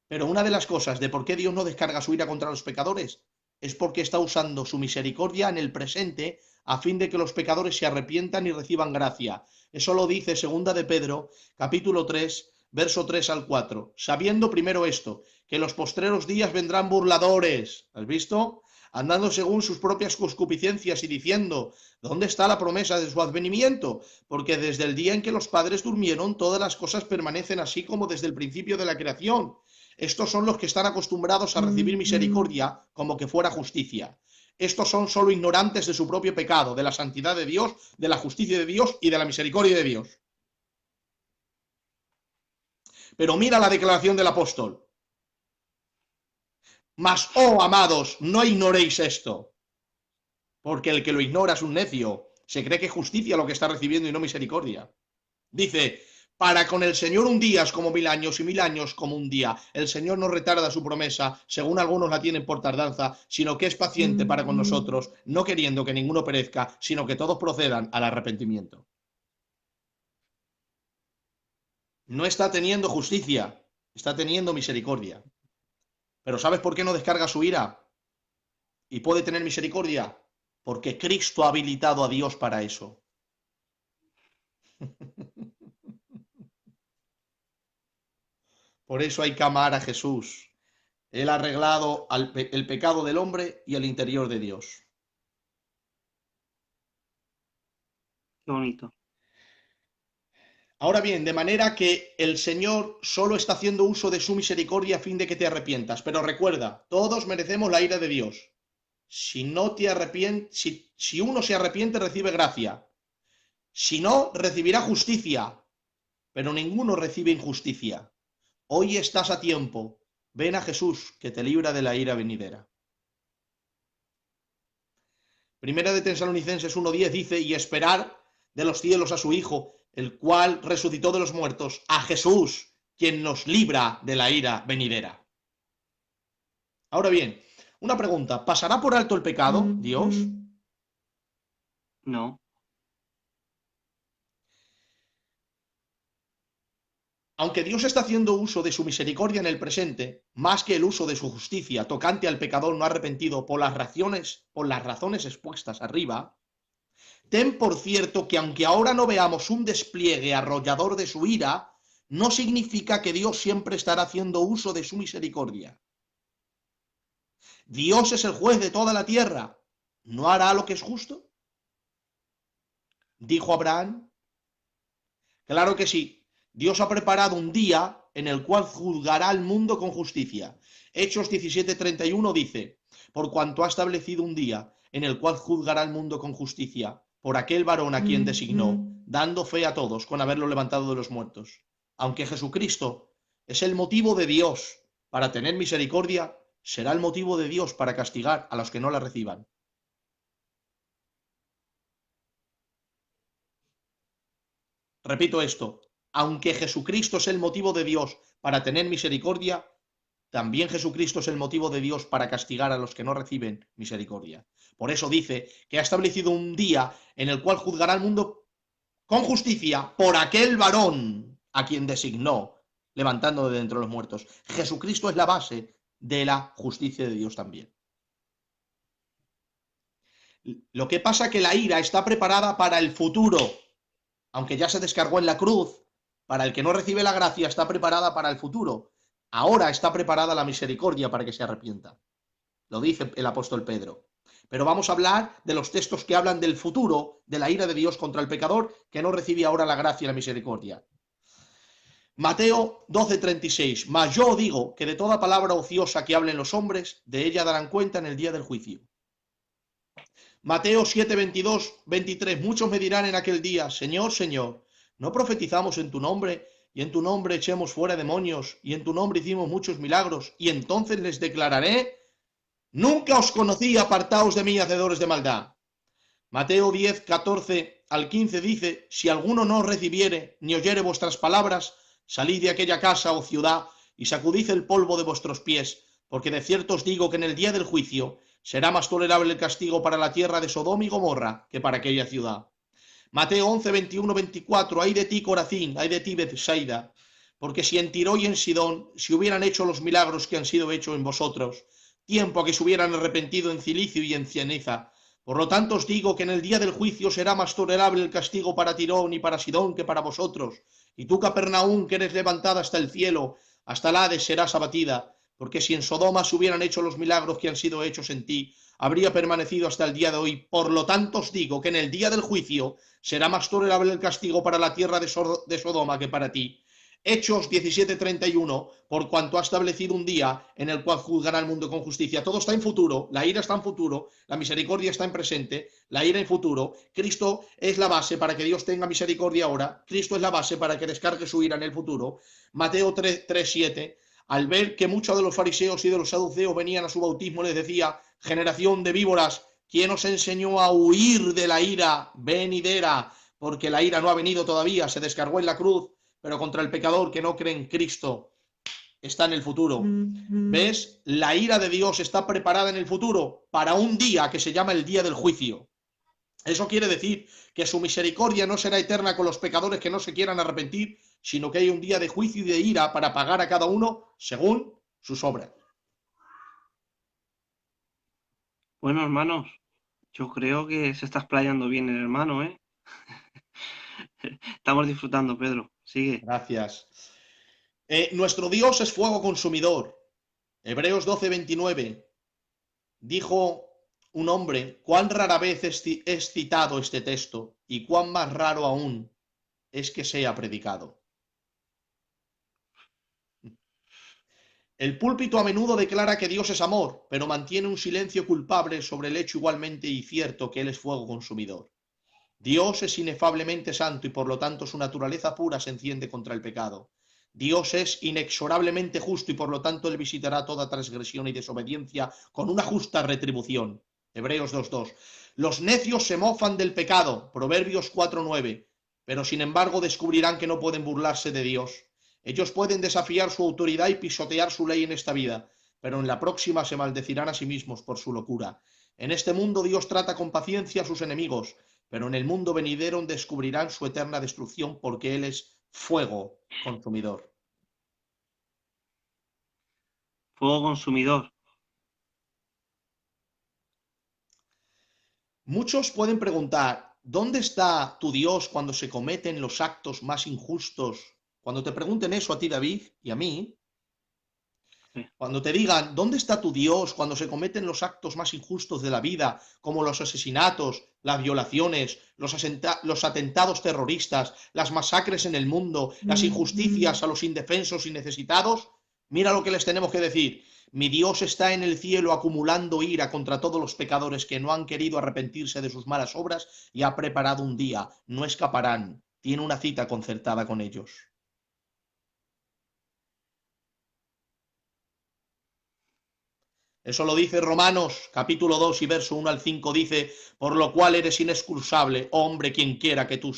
Pero una de las cosas de por qué Dios no descarga su ira contra los pecadores es porque está usando su misericordia en el presente a fin de que los pecadores se arrepientan y reciban gracia. Eso lo dice segunda de Pedro, capítulo 3, verso 3 al 4. Sabiendo primero esto, que en los postreros días vendrán burladores. ¿Has visto? Andando según sus propias concupiscencias y diciendo, ¿dónde está la promesa de su advenimiento? Porque desde el día en que los padres durmieron, todas las cosas permanecen así como desde el principio de la creación. Estos son los que están acostumbrados a recibir misericordia como que fuera justicia. Estos son solo ignorantes de su propio pecado, de la santidad de Dios, de la justicia de Dios y de la misericordia de Dios. Pero mira la declaración del apóstol. Mas, oh amados, no ignoréis esto, porque el que lo ignora es un necio, se cree que es justicia lo que está recibiendo y no misericordia. Dice, para con el Señor un día es como 1000 años y 1000 años como un día. El Señor no retarda su promesa, según algunos la tienen por tardanza, sino que es paciente para con nosotros, no queriendo que ninguno perezca, sino que todos procedan al arrepentimiento. No está teniendo justicia, está teniendo misericordia. Pero ¿sabes por qué no descarga su ira? Y puede tener misericordia, porque Cristo ha habilitado a Dios para eso. Por eso hay que amar a Jesús. Él ha arreglado el pecado del hombre y el interior de Dios. Qué bonito. Ahora bien, de manera que el Señor solo está haciendo uso de su misericordia a fin de que te arrepientas. Pero recuerda, todos merecemos la ira de Dios. Si no te arrepientes, si uno se arrepiente, recibe gracia. Si no, recibirá justicia. Pero ninguno recibe injusticia. Hoy estás a tiempo. Ven a Jesús, que te libra de la ira venidera. Primera de Tesalonicenses 1:10 dice, y esperar de los cielos a su Hijo, el cual resucitó de los muertos, a Jesús, quien nos libra de la ira venidera. Ahora bien, una pregunta, ¿pasará por alto el pecado, Dios? No. Aunque Dios está haciendo uso de su misericordia en el presente, más que el uso de su justicia tocante al pecador no arrepentido por las razones expuestas arriba, ten por cierto que aunque ahora no veamos un despliegue arrollador de su ira, no significa que Dios siempre estará haciendo uso de su misericordia. Dios es el juez de toda la tierra. ¿No hará lo que es justo? Dijo Abraham. Claro que sí. Dios ha preparado un día en el cual juzgará al mundo con justicia. Hechos 17:31 dice, por cuanto ha establecido un día en el cual juzgará al mundo con justicia, por aquel varón a quien designó, dando fe a todos con haberlo levantado de los muertos. Aunque Jesucristo es el motivo de Dios para tener misericordia, será el motivo de Dios para castigar a los que no la reciban. Repito esto, aunque Jesucristo es el motivo de Dios para tener misericordia, también Jesucristo es el motivo de Dios para castigar a los que no reciben misericordia. Por eso dice que ha establecido un día en el cual juzgará al mundo con justicia por aquel varón a quien designó, levantando de entre los muertos. Jesucristo es la base de la justicia de Dios también. Lo que pasa es que la ira está preparada para el futuro, aunque ya se descargó en la cruz, para el que no recibe la gracia está preparada para el futuro. Ahora está preparada la misericordia para que se arrepienta. Lo dice el apóstol Pedro. Pero vamos a hablar de los textos que hablan del futuro, de la ira de Dios contra el pecador, que no recibe ahora la gracia y la misericordia. Mateo 12:36. Mas yo digo que de toda palabra ociosa que hablen los hombres, de ella darán cuenta en el día del juicio. Mateo 7:22-23. Muchos me dirán en aquel día, Señor, Señor, ¿no profetizamos en tu nombre? Y en tu nombre echemos fuera demonios, y en tu nombre hicimos muchos milagros. Y entonces les declararé, nunca os conocí, apartaos de mí, hacedores de maldad. Mateo 10:14-15 dice, si alguno no os recibiere, ni oyere vuestras palabras, salid de aquella casa o ciudad, y sacudid el polvo de vuestros pies, porque de cierto os digo que en el día del juicio será más tolerable el castigo para la tierra de Sodoma y Gomorra que para aquella ciudad. Mateo 11:21-24, ay de ti, Corazín, ay de ti, Betsaida, porque si en Tiro y en Sidón se hubieran hecho los milagros que han sido hechos en vosotros, tiempo a que se hubieran arrepentido en cilicio y en ceniza. Por lo tanto os digo que en el día del juicio será más tolerable el castigo para Tirón y para Sidón que para vosotros. Y tú, Capernaum, que eres levantada hasta el cielo, hasta el Hades serás abatida, porque si en Sodoma se hubieran hecho los milagros que han sido hechos en ti, habría permanecido hasta el día de hoy. Por lo tanto os digo que en el día del juicio será más tolerable el castigo para la tierra de Sodoma que para ti. Hechos 17:31, por cuanto ha establecido un día en el cual juzgará al mundo con justicia. Todo está en futuro, la ira está en futuro, la misericordia está en presente, la ira en futuro. Cristo es la base para que Dios tenga misericordia ahora, Cristo es la base para que descargue su ira en el futuro. Mateo 3:7, al ver que muchos de los fariseos y de los saduceos venían a su bautismo, les decía, generación de víboras, ¿quién os enseñó a huir de la ira venidera? Porque la ira no ha venido todavía, se descargó en la cruz, pero contra el pecador que no cree en Cristo está en el futuro. ¿Ves? La ira de Dios está preparada en el futuro para un día que se llama el día del juicio. Eso quiere decir que su misericordia no será eterna con los pecadores que no se quieran arrepentir, sino que hay un día de juicio y de ira para pagar a cada uno según sus obras. Bueno, hermanos, yo creo que se está explayando bien el hermano, ¿eh? Estamos disfrutando, Pedro. Sigue. Gracias. Nuestro Dios es fuego consumidor. Hebreos 12:29. Dijo un hombre, cuán rara vez es citado este texto y cuán más raro aún es que sea predicado. El púlpito a menudo declara que Dios es amor, pero mantiene un silencio culpable sobre el hecho igualmente y cierto que Él es fuego consumidor. Dios es inefablemente santo y por lo tanto su naturaleza pura se enciende contra el pecado. Dios es inexorablemente justo y por lo tanto Él visitará toda transgresión y desobediencia con una justa retribución. Hebreos 2:2. Los necios se mofan del pecado. Proverbios 4:9. Pero sin embargo descubrirán que no pueden burlarse de Dios. Ellos pueden desafiar su autoridad y pisotear su ley en esta vida, pero en la próxima se maldecirán a sí mismos por su locura. En este mundo Dios trata con paciencia a sus enemigos, pero en el mundo venidero descubrirán su eterna destrucción porque Él es fuego consumidor. Fuego consumidor. Muchos pueden preguntar, ¿dónde está tu Dios cuando se cometen los actos más injustos? Cuando te pregunten eso a ti, David, y a mí, Sí. cuando te digan, ¿dónde está tu Dios cuando se cometen los actos más injustos de la vida, como los asesinatos, las violaciones, los atentados terroristas, las masacres en el mundo, las injusticias a los indefensos y necesitados? Mira lo que les tenemos que decir. Mi Dios está en el cielo acumulando ira contra todos los pecadores que no han querido arrepentirse de sus malas obras y ha preparado un día. No escaparán. Tiene una cita concertada con ellos. Eso lo dice Romanos, capítulo 2 y verso 1 al 5, dice, por lo cual eres inexcusable, oh hombre, quien quiera que tú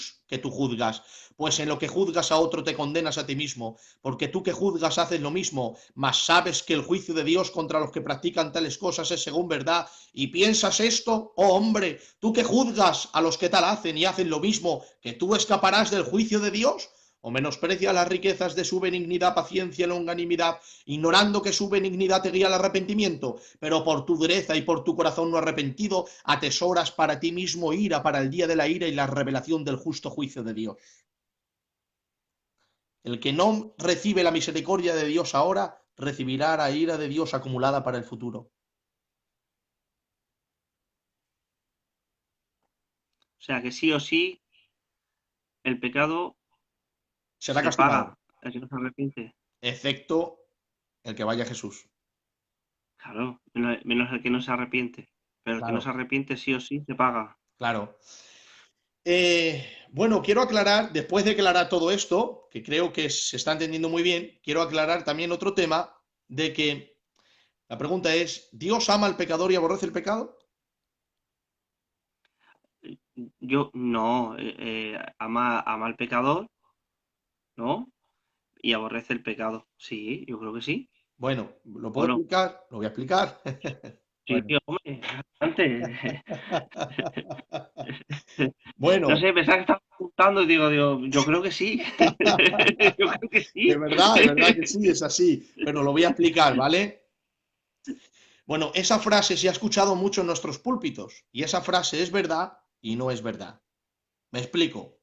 juzgas, pues en lo que juzgas a otro te condenas a ti mismo, porque tú que juzgas haces lo mismo, mas sabes que el juicio de Dios contra los que practican tales cosas es según verdad, y piensas esto, oh hombre, tú que juzgas a los que tal hacen y hacen lo mismo, que tú escaparás del juicio de Dios, o menosprecia las riquezas de su benignidad, paciencia y longanimidad, ignorando que su benignidad te guía al arrepentimiento, pero por tu dureza y por tu corazón no arrepentido, atesoras para ti mismo ira para el día de la ira y la revelación del justo juicio de Dios. El que no recibe la misericordia de Dios ahora, recibirá la ira de Dios acumulada para el futuro. O sea que sí o sí, el pecado Será se castigado, paga. El que no se arrepiente. excepto el que vaya a Jesús. Claro, menos el que no se arrepiente. Pero el que no se Claro, arrepiente sí o sí se paga. claro. Bueno, quiero aclarar, después de aclarar todo esto, que creo que se está entendiendo muy bien, quiero aclarar también otro tema de que la pregunta es, ¿Dios ama al pecador y aborrece el pecado? Yo no, ama al pecador, ¿no? Y aborrece el pecado. Sí, yo creo que sí. Bueno, ¿lo ¿O puedo no? explicar? Lo voy a explicar. Sí, Bueno. hombre, antes. No Bueno, sé, pensaba que estaba preguntando y digo, yo creo que sí. Yo creo que sí. es verdad que sí, es así, pero lo voy a explicar, ¿vale? Bueno, esa frase se ha escuchado mucho en nuestros púlpitos y esa frase es verdad y no es verdad. Me explico.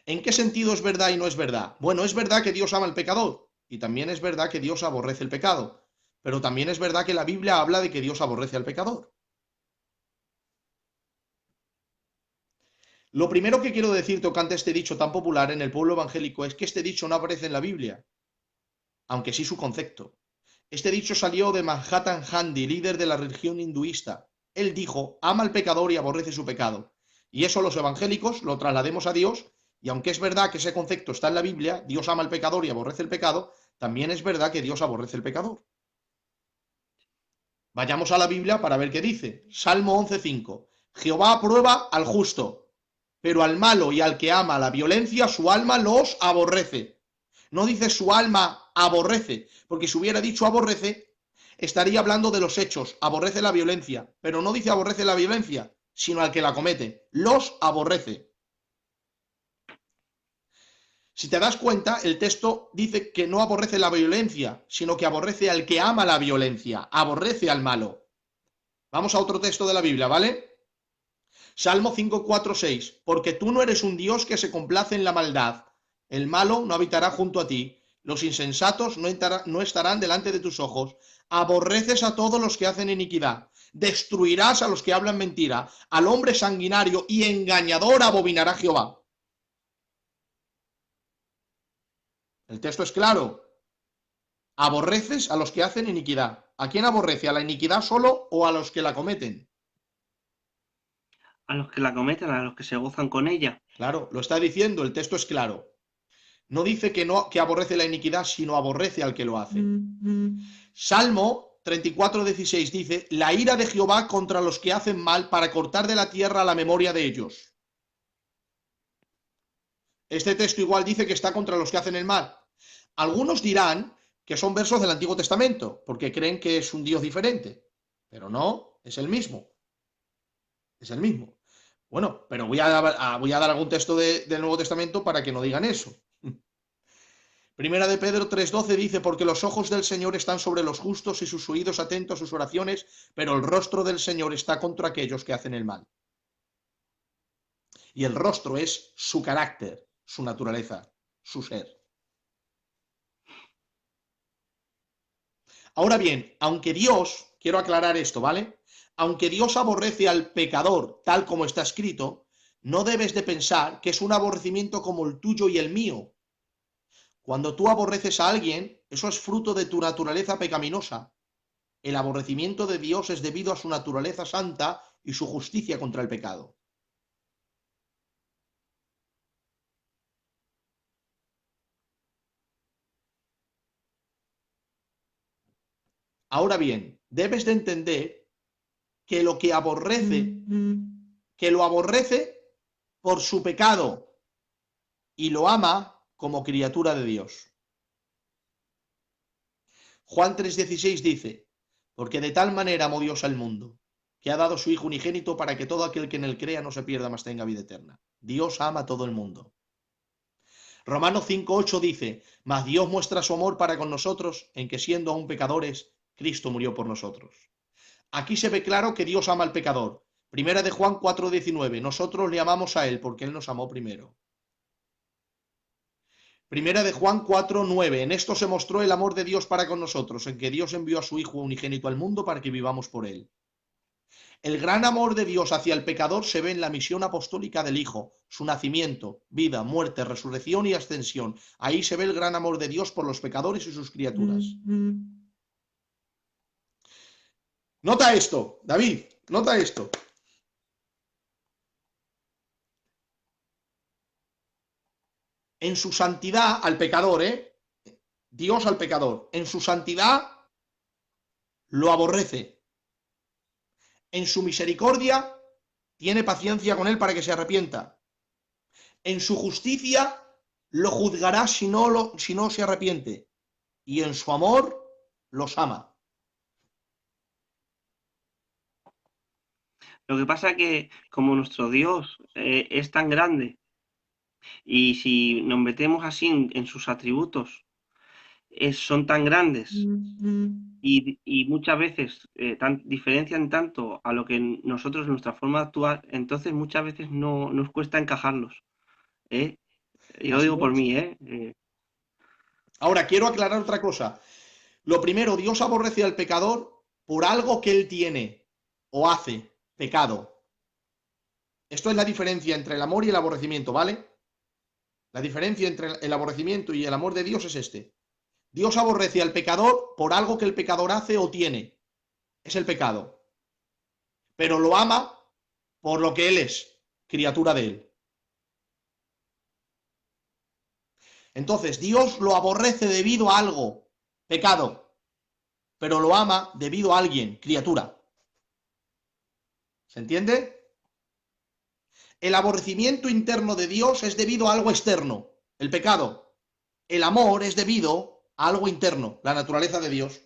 ¿En qué sentido es verdad y no es verdad? Bueno, es verdad que Dios ama al pecador y también es verdad que Dios aborrece el pecado, pero también es verdad que la Biblia habla de que Dios aborrece al pecador. Lo primero que quiero decir tocante a este dicho tan popular en el pueblo evangélico es que este dicho no aparece en la Biblia, aunque sí su concepto. Este dicho salió de Mahatma Gandhi, líder de la religión hinduista. Él dijo, ama al pecador y aborrece su pecado. Y eso los evangélicos lo traslademos a Dios, y aunque es verdad que ese concepto está en la Biblia, Dios ama al pecador y aborrece el pecado, también es verdad que Dios aborrece el pecador. Vayamos a la Biblia para ver qué dice. Salmo 11.5. Jehová aprueba al justo, pero al malo y al que ama la violencia, su alma los aborrece. No dice su alma aborrece, porque si hubiera dicho aborrece, estaría hablando de los hechos, aborrece la violencia, pero no dice aborrece la violencia, sino al que la comete, los aborrece. Si te das cuenta, el texto dice que no aborrece la violencia, sino que aborrece al que ama la violencia, aborrece al malo. Vamos a otro texto de la Biblia, ¿vale? Salmo 5, 4, 6. Porque tú no eres un Dios que se complace en la maldad. El malo no habitará junto a ti. Los insensatos no estarán delante de tus ojos. Aborreces a todos los que hacen iniquidad. Destruirás a los que hablan mentira. Al hombre sanguinario y engañador abominará Jehová. El texto es claro. Aborreces a los que hacen iniquidad. ¿A quién aborrece? ¿A la iniquidad solo o a los que la cometen? A los que la cometen, a los que se gozan con ella. Claro, lo está diciendo, el texto es claro. No dice que no que aborrece la iniquidad, sino aborrece al que lo hace. Salmo 34:16 dice, la ira de Jehová contra los que hacen mal para cortar de la tierra la memoria de ellos. Este texto igual dice que está contra los que hacen el mal. Algunos dirán que son versos del Antiguo Testamento, porque creen que es un Dios diferente. Pero no, es el mismo. Es el mismo. Bueno, pero voy a dar algún texto del Nuevo Testamento para que no digan eso. Primera de Pedro 3:12 dice, porque los ojos del Señor están sobre los justos y sus oídos atentos a sus oraciones, pero el rostro del Señor está contra aquellos que hacen el mal. Y el rostro es su carácter, su naturaleza, su ser. Ahora bien, aunque Dios, quiero aclarar esto, ¿vale? Aunque Dios aborrece al pecador tal como está escrito, no debes de pensar que es un aborrecimiento como el tuyo y el mío. Cuando tú aborreces a alguien, eso es fruto de tu naturaleza pecaminosa. El aborrecimiento de Dios es debido a su naturaleza santa y su justicia contra el pecado. Ahora bien, debes de entender que lo que aborrece, que lo aborrece por su pecado y lo ama como criatura de Dios. Juan 3:16 dice, porque de tal manera amó Dios al mundo, que ha dado su Hijo unigénito para que todo aquel que en él crea no se pierda, mas tenga vida eterna. Dios ama a todo el mundo. Romanos 5:8 dice, mas Dios muestra su amor para con nosotros en que siendo aún pecadores, Cristo murió por nosotros. Aquí se ve claro que Dios ama al pecador. Primera de Juan 4:19, nosotros le amamos a él porque él nos amó primero. Primera de Juan 4:9, en esto se mostró el amor de Dios para con nosotros, en que Dios envió a su Hijo unigénito al mundo para que vivamos por él. El gran amor de Dios hacia el pecador se ve en la misión apostólica del Hijo, su nacimiento, vida, muerte, resurrección y ascensión. Ahí se ve el gran amor de Dios por los pecadores y sus criaturas. Nota esto, David, nota esto. En su santidad al pecador, Dios al pecador, en su santidad lo aborrece. En su misericordia tiene paciencia con él para que se arrepienta. En su justicia lo juzgará si no se arrepiente. Y en su amor los ama. Lo que pasa que como nuestro Dios es tan grande y si nos metemos así en sus atributos, son tan grandes y muchas veces diferencian tanto a lo que nosotros, nuestra forma de actuar, entonces muchas veces no nos cuesta encajarlos. ¿Eh? Yo lo Así digo por es. mí, Ahora, quiero aclarar otra cosa. Lo primero, Dios aborrece al pecador por algo que él tiene o hace, pecado. Esto es la diferencia entre el amor y el aborrecimiento, ¿vale? La diferencia entre el aborrecimiento y el amor de Dios es este. Dios aborrece al pecador por algo que el pecador hace o tiene. Es el pecado. Pero lo ama por lo que él es, criatura de él. Entonces, Dios lo aborrece debido a algo, pecado, pero lo ama debido a alguien, criatura. ¿Se entiende? El aborrecimiento interno de Dios es debido a algo externo, el pecado. El amor es debido a algo interno, la naturaleza de Dios.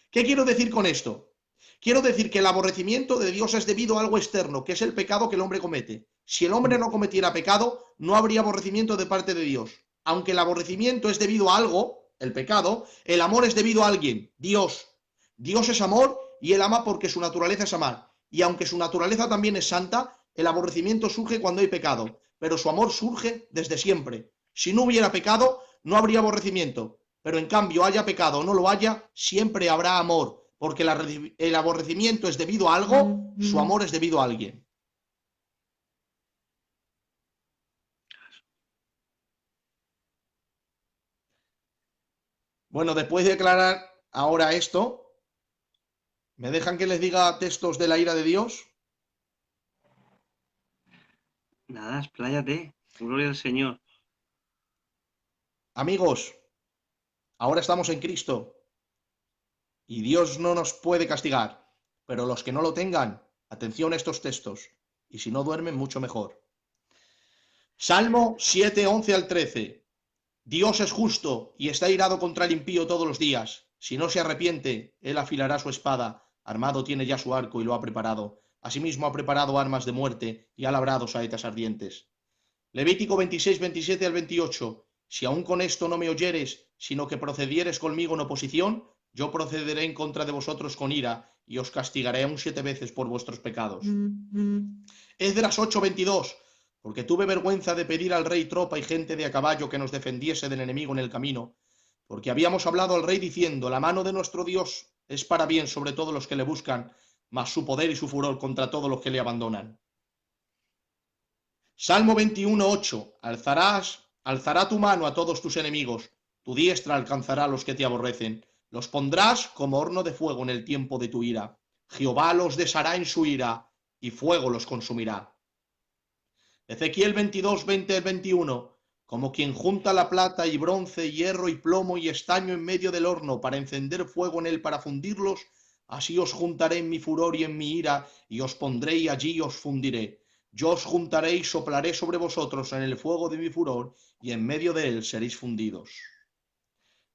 ¿Qué quiero decir con esto? Quiero decir que el aborrecimiento de Dios es debido a algo externo, que es el pecado que el hombre comete. Si el hombre no cometiera pecado, no habría aborrecimiento de parte de Dios. Aunque el aborrecimiento es debido a algo, el pecado, el amor es debido a alguien, Dios. Dios es amor y él ama porque su naturaleza es amar. Y aunque su naturaleza también es santa, el aborrecimiento surge cuando hay pecado, pero su amor surge desde siempre. Si no hubiera pecado, no habría aborrecimiento. Pero en cambio, haya pecado o no lo haya, siempre habrá amor, porque el aborrecimiento es debido a algo, su amor es debido a alguien. Bueno, después de aclarar ahora esto, ¿me dejan que les diga textos de la ira de Dios? Nada, expláyate. Gloria al Señor. Amigos, ahora estamos en Cristo y Dios no nos puede castigar, pero los que no lo tengan, atención a estos textos, y si no duermen, mucho mejor. Salmo 7, 11 al 13. Dios es justo y está irado contra el impío todos los días. Si no se arrepiente, él afilará su espada. Armado tiene ya su arco y lo ha preparado. Asimismo ha preparado armas de muerte y ha labrado saetas ardientes. Levítico 26, 27 al 28. Si aún con esto no me oyeres, sino que procedieres conmigo en oposición, yo procederé en contra de vosotros con ira y os castigaré aún 7 veces por vuestros pecados. Esdras 8, 22. Porque tuve vergüenza de pedir al rey tropa y gente de a caballo que nos defendiese del enemigo en el camino, porque habíamos hablado al rey diciendo, la mano de nuestro Dios es para bien sobre todos los que le buscan, mas su poder y su furor contra todos los que le abandonan. Salmo 21, 8. Alzará tu mano a todos tus enemigos, tu diestra alcanzará a los que te aborrecen, los pondrás como horno de fuego en el tiempo de tu ira. Jehová los deshará en su ira, y fuego los consumirá. Ezequiel 22, 20 al 21. como quien junta la plata y bronce, hierro y plomo y estaño en medio del horno para encender fuego en él para fundirlos, así os juntaré en mi furor y en mi ira, y os pondré y allí os fundiré. Yo os juntaré y soplaré sobre vosotros en el fuego de mi furor, y en medio de él seréis fundidos.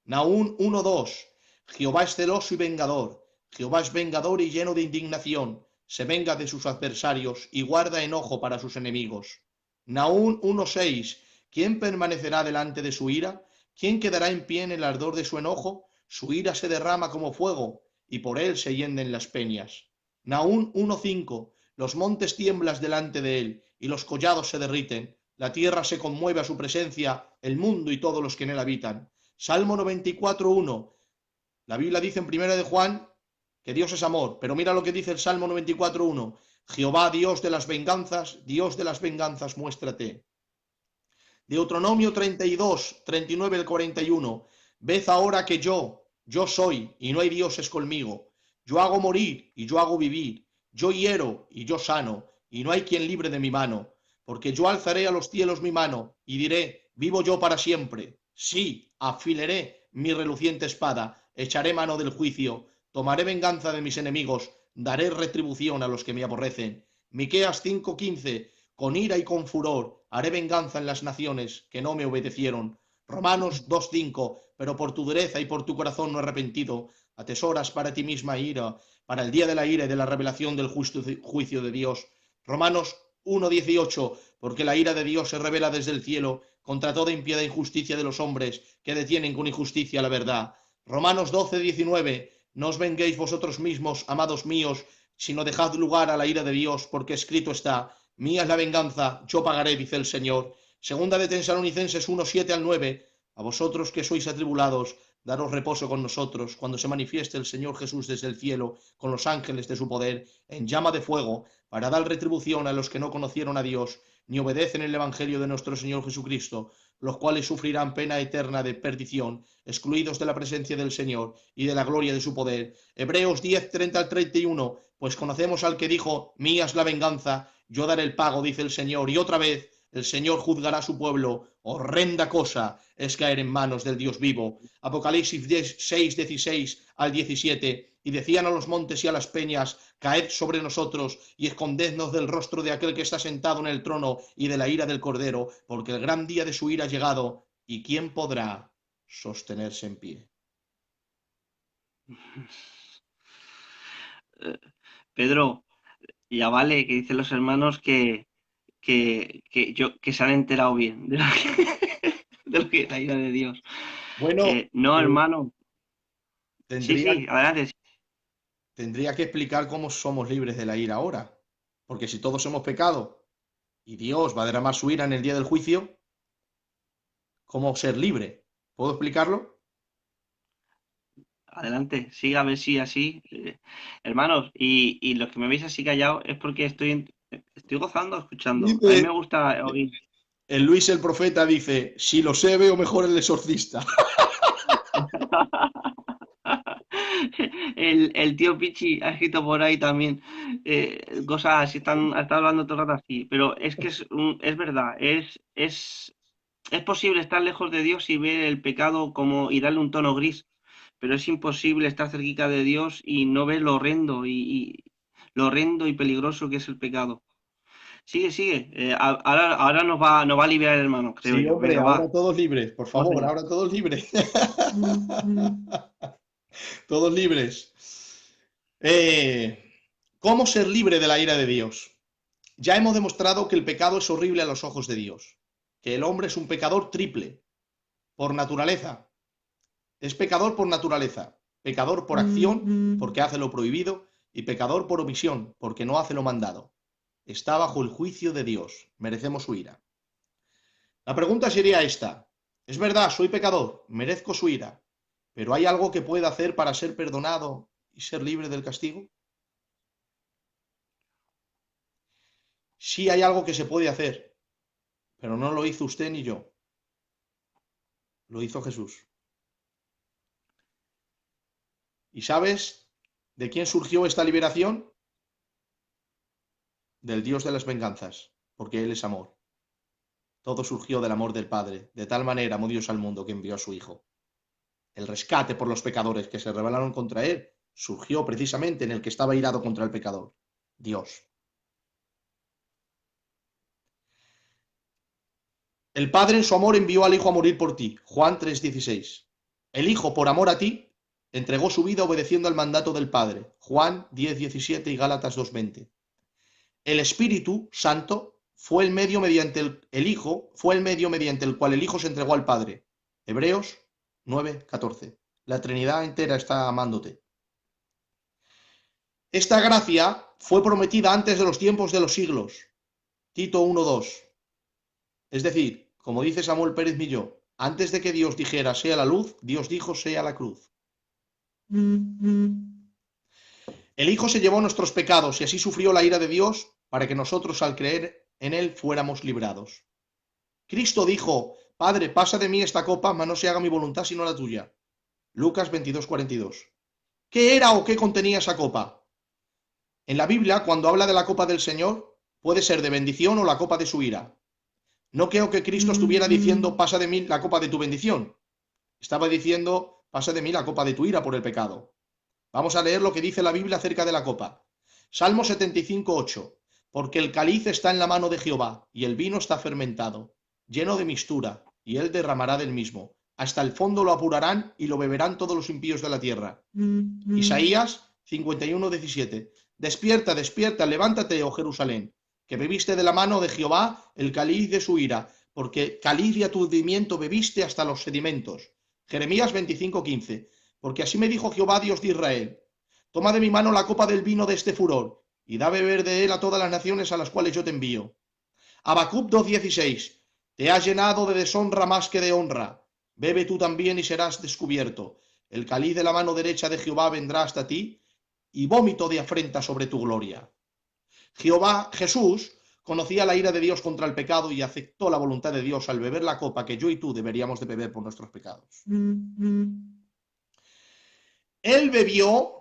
Nahum 1:2. Jehová es celoso y vengador. Jehová es vengador y lleno de indignación. Se venga de sus adversarios y guarda enojo para sus enemigos. Nahum 1:6. ¿Quién permanecerá delante de su ira? ¿Quién quedará en pie en el ardor de su enojo? Su ira se derrama como fuego, y por él se hienden las peñas. Nahum 1:5. Los montes tiemblan delante de él, y los collados se derriten. La tierra se conmueve a su presencia, el mundo y todos los que en él habitan. Salmo 94:1. La Biblia dice en 1 de Juan que Dios es amor, pero mira lo que dice el Salmo 94:1. Jehová, Dios de las venganzas, muéstrate. Deuteronomio 32, 39 al 41. Ved ahora que yo soy, y no hay dioses conmigo. Yo hago morir, y yo hago vivir. Yo hiero, y yo sano, y no hay quien libre de mi mano. Porque yo alzaré a los cielos mi mano, y diré, vivo yo para siempre. Sí, afilaré mi reluciente espada, echaré mano del juicio, tomaré venganza de mis enemigos, daré retribución a los que me aborrecen. Miqueas 5:15. Con ira y con furor haré venganza en las naciones que no me obedecieron. Romanos 2:5. Pero por tu dureza y por tu corazón no arrepentido, atesoras para ti misma ira, para el día de la ira y de la revelación del justo juicio de Dios. Romanos 1:18. Porque la ira de Dios se revela desde el cielo contra toda impiedad e injusticia de los hombres que detienen con injusticia la verdad. Romanos 12:19. No os venguéis vosotros mismos, amados míos, sino dejad lugar a la ira de Dios, porque escrito está, mía es la venganza, yo pagaré, dice el Señor. Segunda de Tesalonicenses 1:7-9. A vosotros que sois atribulados, daros reposo con nosotros, cuando se manifieste el Señor Jesús desde el cielo, con los ángeles de su poder, en llama de fuego, para dar retribución a los que no conocieron a Dios, ni obedecen el Evangelio de nuestro Señor Jesucristo, los cuales sufrirán pena eterna de perdición, excluidos de la presencia del Señor y de la gloria de su poder. Hebreos 10:30-31. Pues conocemos al que dijo, mía es la venganza, yo daré el pago, dice el Señor. Y otra vez, el Señor juzgará a su pueblo. Horrenda cosa es caer en manos del Dios vivo. Apocalipsis 6:16-17. Y decían a los montes y a las peñas, caed sobre nosotros y escondednos del rostro de aquel que está sentado en el trono y de la ira del Cordero, porque el gran día de su ira ha llegado, y ¿quién podrá sostenerse en pie? Pedro, ya vale, que dicen los hermanos que se han enterado bien de lo que, de lo que es la ira de Dios. Bueno, No, hermano. Sí, tendría, sí, adelante. Sí. tendría que explicar cómo somos libres de la ira ahora. Porque si todos hemos pecado y Dios va a derramar su ira en el día del juicio, ¿cómo ser libre? ¿Puedo explicarlo? Adelante, siga a ver si así. Hermanos, y los que me veis así callado es porque estoy gozando escuchando. A mí me Dice, gusta oír. el Luis el profeta dice, si lo sé, veo mejor el exorcista. El tío Pichi ha escrito por ahí también cosas así, ha estado hablando todo el rato así, pero es que es verdad, es posible estar lejos de Dios y ver el pecado como y darle un tono gris, pero es imposible estar cerquita de Dios y no ver lo horrendo y peligroso que es el pecado. Sigue, sigue. Ahora nos va a aliviar el hermano, creo Sí, yo. hombre, Venga, ahora va. todos libres, por Vamos favor, allá. ahora todos libres. Todos libres. ¿Cómo ser libre de la ira de Dios? Ya hemos demostrado que el pecado es horrible a los ojos de Dios, que el hombre es un pecador triple, por naturaleza. Es pecador por naturaleza, pecador por acción, porque hace lo prohibido, y pecador por omisión, porque no hace lo mandado. Está bajo el juicio de Dios, merecemos su ira. La pregunta sería esta. Es verdad, soy pecador, merezco su ira, pero ¿hay algo que pueda hacer para ser perdonado y ser libre del castigo? Sí hay algo que se puede hacer, pero no lo hizo usted ni yo, lo hizo Jesús. ¿Y sabes de quién surgió esta liberación? Del Dios de las venganzas, porque Él es amor. Todo surgió del amor del Padre. De tal manera amó Dios al mundo que envió a su Hijo. El rescate por los pecadores que se rebelaron contra él surgió precisamente en el que estaba irado contra el pecador, Dios. El Padre en su amor envió al Hijo a morir por ti, Juan 3:16. El Hijo, por amor a ti, entregó su vida obedeciendo al mandato del Padre, Juan 10:17 y Gálatas 2:20. El Espíritu Santo fue el medio mediante el Hijo, fue el medio mediante el cual el Hijo se entregó al Padre, Hebreos 9:14. La Trinidad entera está amándote. Esta gracia fue prometida antes de los tiempos de los siglos, Tito 1:2. Es decir, como dice Samuel Pérez Milló, antes de que Dios dijera sea la luz, Dios dijo sea la cruz. El Hijo se llevó nuestros pecados y así sufrió la ira de Dios para que nosotros al creer en Él fuéramos librados. Cristo dijo, Padre, pasa de mí esta copa, mas no se haga mi voluntad sino la tuya. Lucas 22:42. ¿Qué era o qué contenía esa copa? En la Biblia, cuando habla de la copa del Señor, puede ser de bendición o la copa de su ira. No creo que Cristo estuviera diciendo, pasa de mí la copa de tu bendición. Estaba diciendo, pasa de mí la copa de tu ira por el pecado. Vamos a leer lo que dice la Biblia acerca de la copa. Salmo 75:8. Porque el cáliz está en la mano de Jehová, y el vino está fermentado, lleno de mistura, y él derramará del mismo. Hasta el fondo lo apurarán y lo beberán todos los impíos de la tierra. Isaías 51:17. Despierta, despierta, levántate, oh Jerusalén, que bebiste de la mano de Jehová el cáliz de su ira, porque cáliz de aturdimiento bebiste hasta los sedimentos. Jeremías 25:15. Porque así me dijo Jehová, Dios de Israel, toma de mi mano la copa del vino de este furor, y da beber de él a todas las naciones a las cuales yo te envío. Habacuc 2:16. Te has llenado de deshonra más que de honra. Bebe tú también y serás descubierto. El cáliz de la mano derecha de Jehová vendrá hasta ti, y vómito de afrenta sobre tu gloria. Jesús conocía la ira de Dios contra el pecado y aceptó la voluntad de Dios al beber la copa que yo y tú deberíamos de beber por nuestros pecados. Él bebió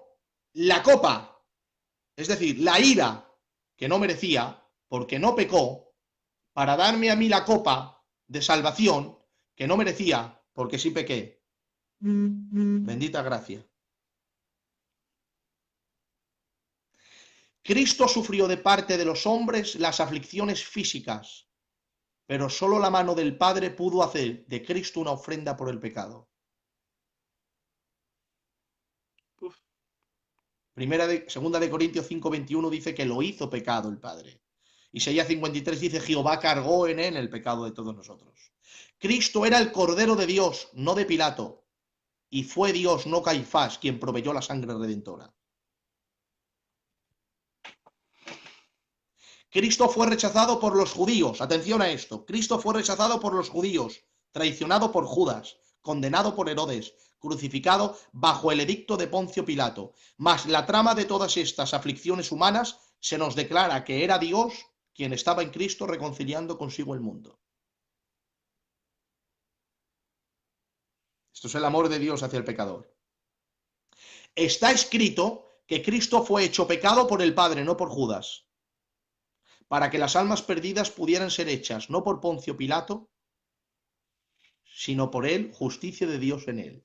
la copa, es decir, la ira que no merecía, porque no pecó, para darme a mí la copa de salvación que no merecía, porque sí pequé. Bendita gracia. Cristo sufrió de parte de los hombres las aflicciones físicas, pero solo la mano del Padre pudo hacer de Cristo una ofrenda por el pecado. Segunda de Corintios 5:21 dice que lo hizo pecado el Padre. Isaías 53 dice Jehová cargó en él el pecado de todos nosotros. Cristo era el Cordero de Dios, no de Pilato, y fue Dios, no Caifás, quien proveyó la sangre redentora. Cristo fue rechazado por los judíos, atención a esto, Cristo fue rechazado por los judíos, traicionado por Judas, condenado por Herodes, crucificado bajo el edicto de Poncio Pilato. Mas la trama de todas estas aflicciones humanas se nos declara que era Dios quien estaba en Cristo reconciliando consigo el mundo. Esto es el amor de Dios hacia el pecador. Está escrito que Cristo fue hecho pecado por el Padre, no por Judas, para que las almas perdidas pudieran ser hechas, no por Poncio Pilato, sino por él, justicia de Dios en él.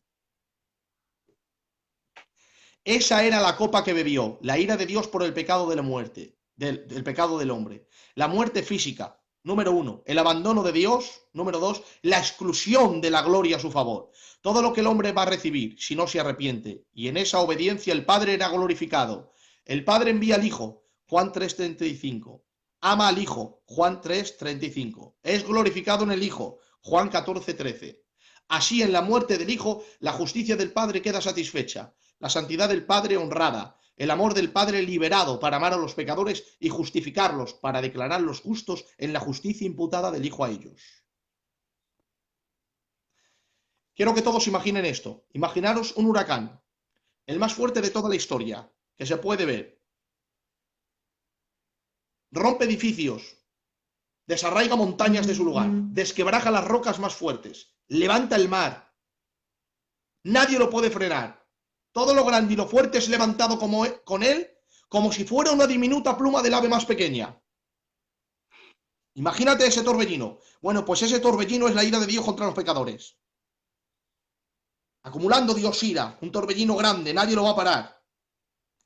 Esa era la copa que bebió, la ira de Dios por el pecado de la muerte, del pecado del hombre. La muerte física, número 1, el abandono de Dios, número 2, la exclusión de la gloria a su favor. Todo lo que el hombre va a recibir si no se arrepiente, y en esa obediencia el Padre era glorificado. El Padre envía al Hijo, Juan 3:35. Ama al Hijo, Juan 3:35. Es glorificado en el Hijo, Juan 14:13. Así en la muerte del Hijo, la justicia del Padre queda satisfecha, la santidad del Padre honrada, el amor del Padre liberado para amar a los pecadores y justificarlos para declararlos justos en la justicia imputada del Hijo a ellos. Quiero que todos imaginen esto. Imaginaros un huracán, el más fuerte de toda la historia, que se puede ver. Rompe edificios, desarraiga montañas de su lugar, desquebraja las rocas más fuertes, levanta el mar. Nadie lo puede frenar. Todo lo grande y lo fuerte es levantado con él como si fuera una diminuta pluma del ave más pequeña. Imagínate ese torbellino. Bueno, pues ese torbellino es la ira de Dios contra los pecadores. Acumulando Dios ira, un torbellino grande, nadie lo va a parar.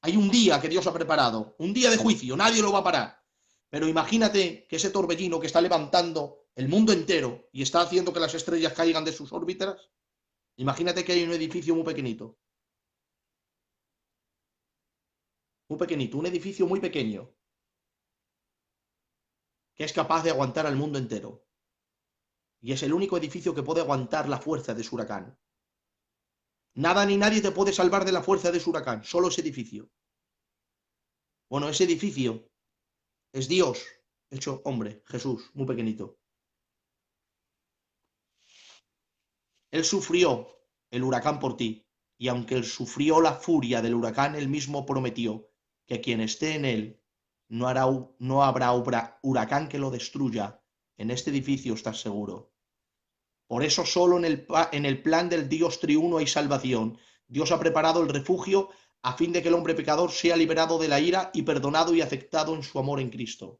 Hay un día que Dios ha preparado, un día de juicio, nadie lo va a parar. Pero imagínate que ese torbellino que está levantando el mundo entero y está haciendo que las estrellas caigan de sus órbitas, imagínate que hay un edificio muy pequeñito, un edificio muy pequeño, que es capaz de aguantar al mundo entero. Y es el único edificio que puede aguantar la fuerza de su huracán. Nada ni nadie te puede salvar de la fuerza de su huracán, solo ese edificio. Bueno, ese edificio es Dios hecho hombre, Jesús, muy pequeñito. Él sufrió el huracán por ti, y aunque él sufrió la furia del huracán, él mismo prometió que quien esté en él no habrá huracán que lo destruya. En este edificio estás seguro. Por eso solo en el plan del Dios triuno hay salvación. Dios ha preparado el refugio a fin de que el hombre pecador sea liberado de la ira y perdonado y aceptado en su amor en Cristo.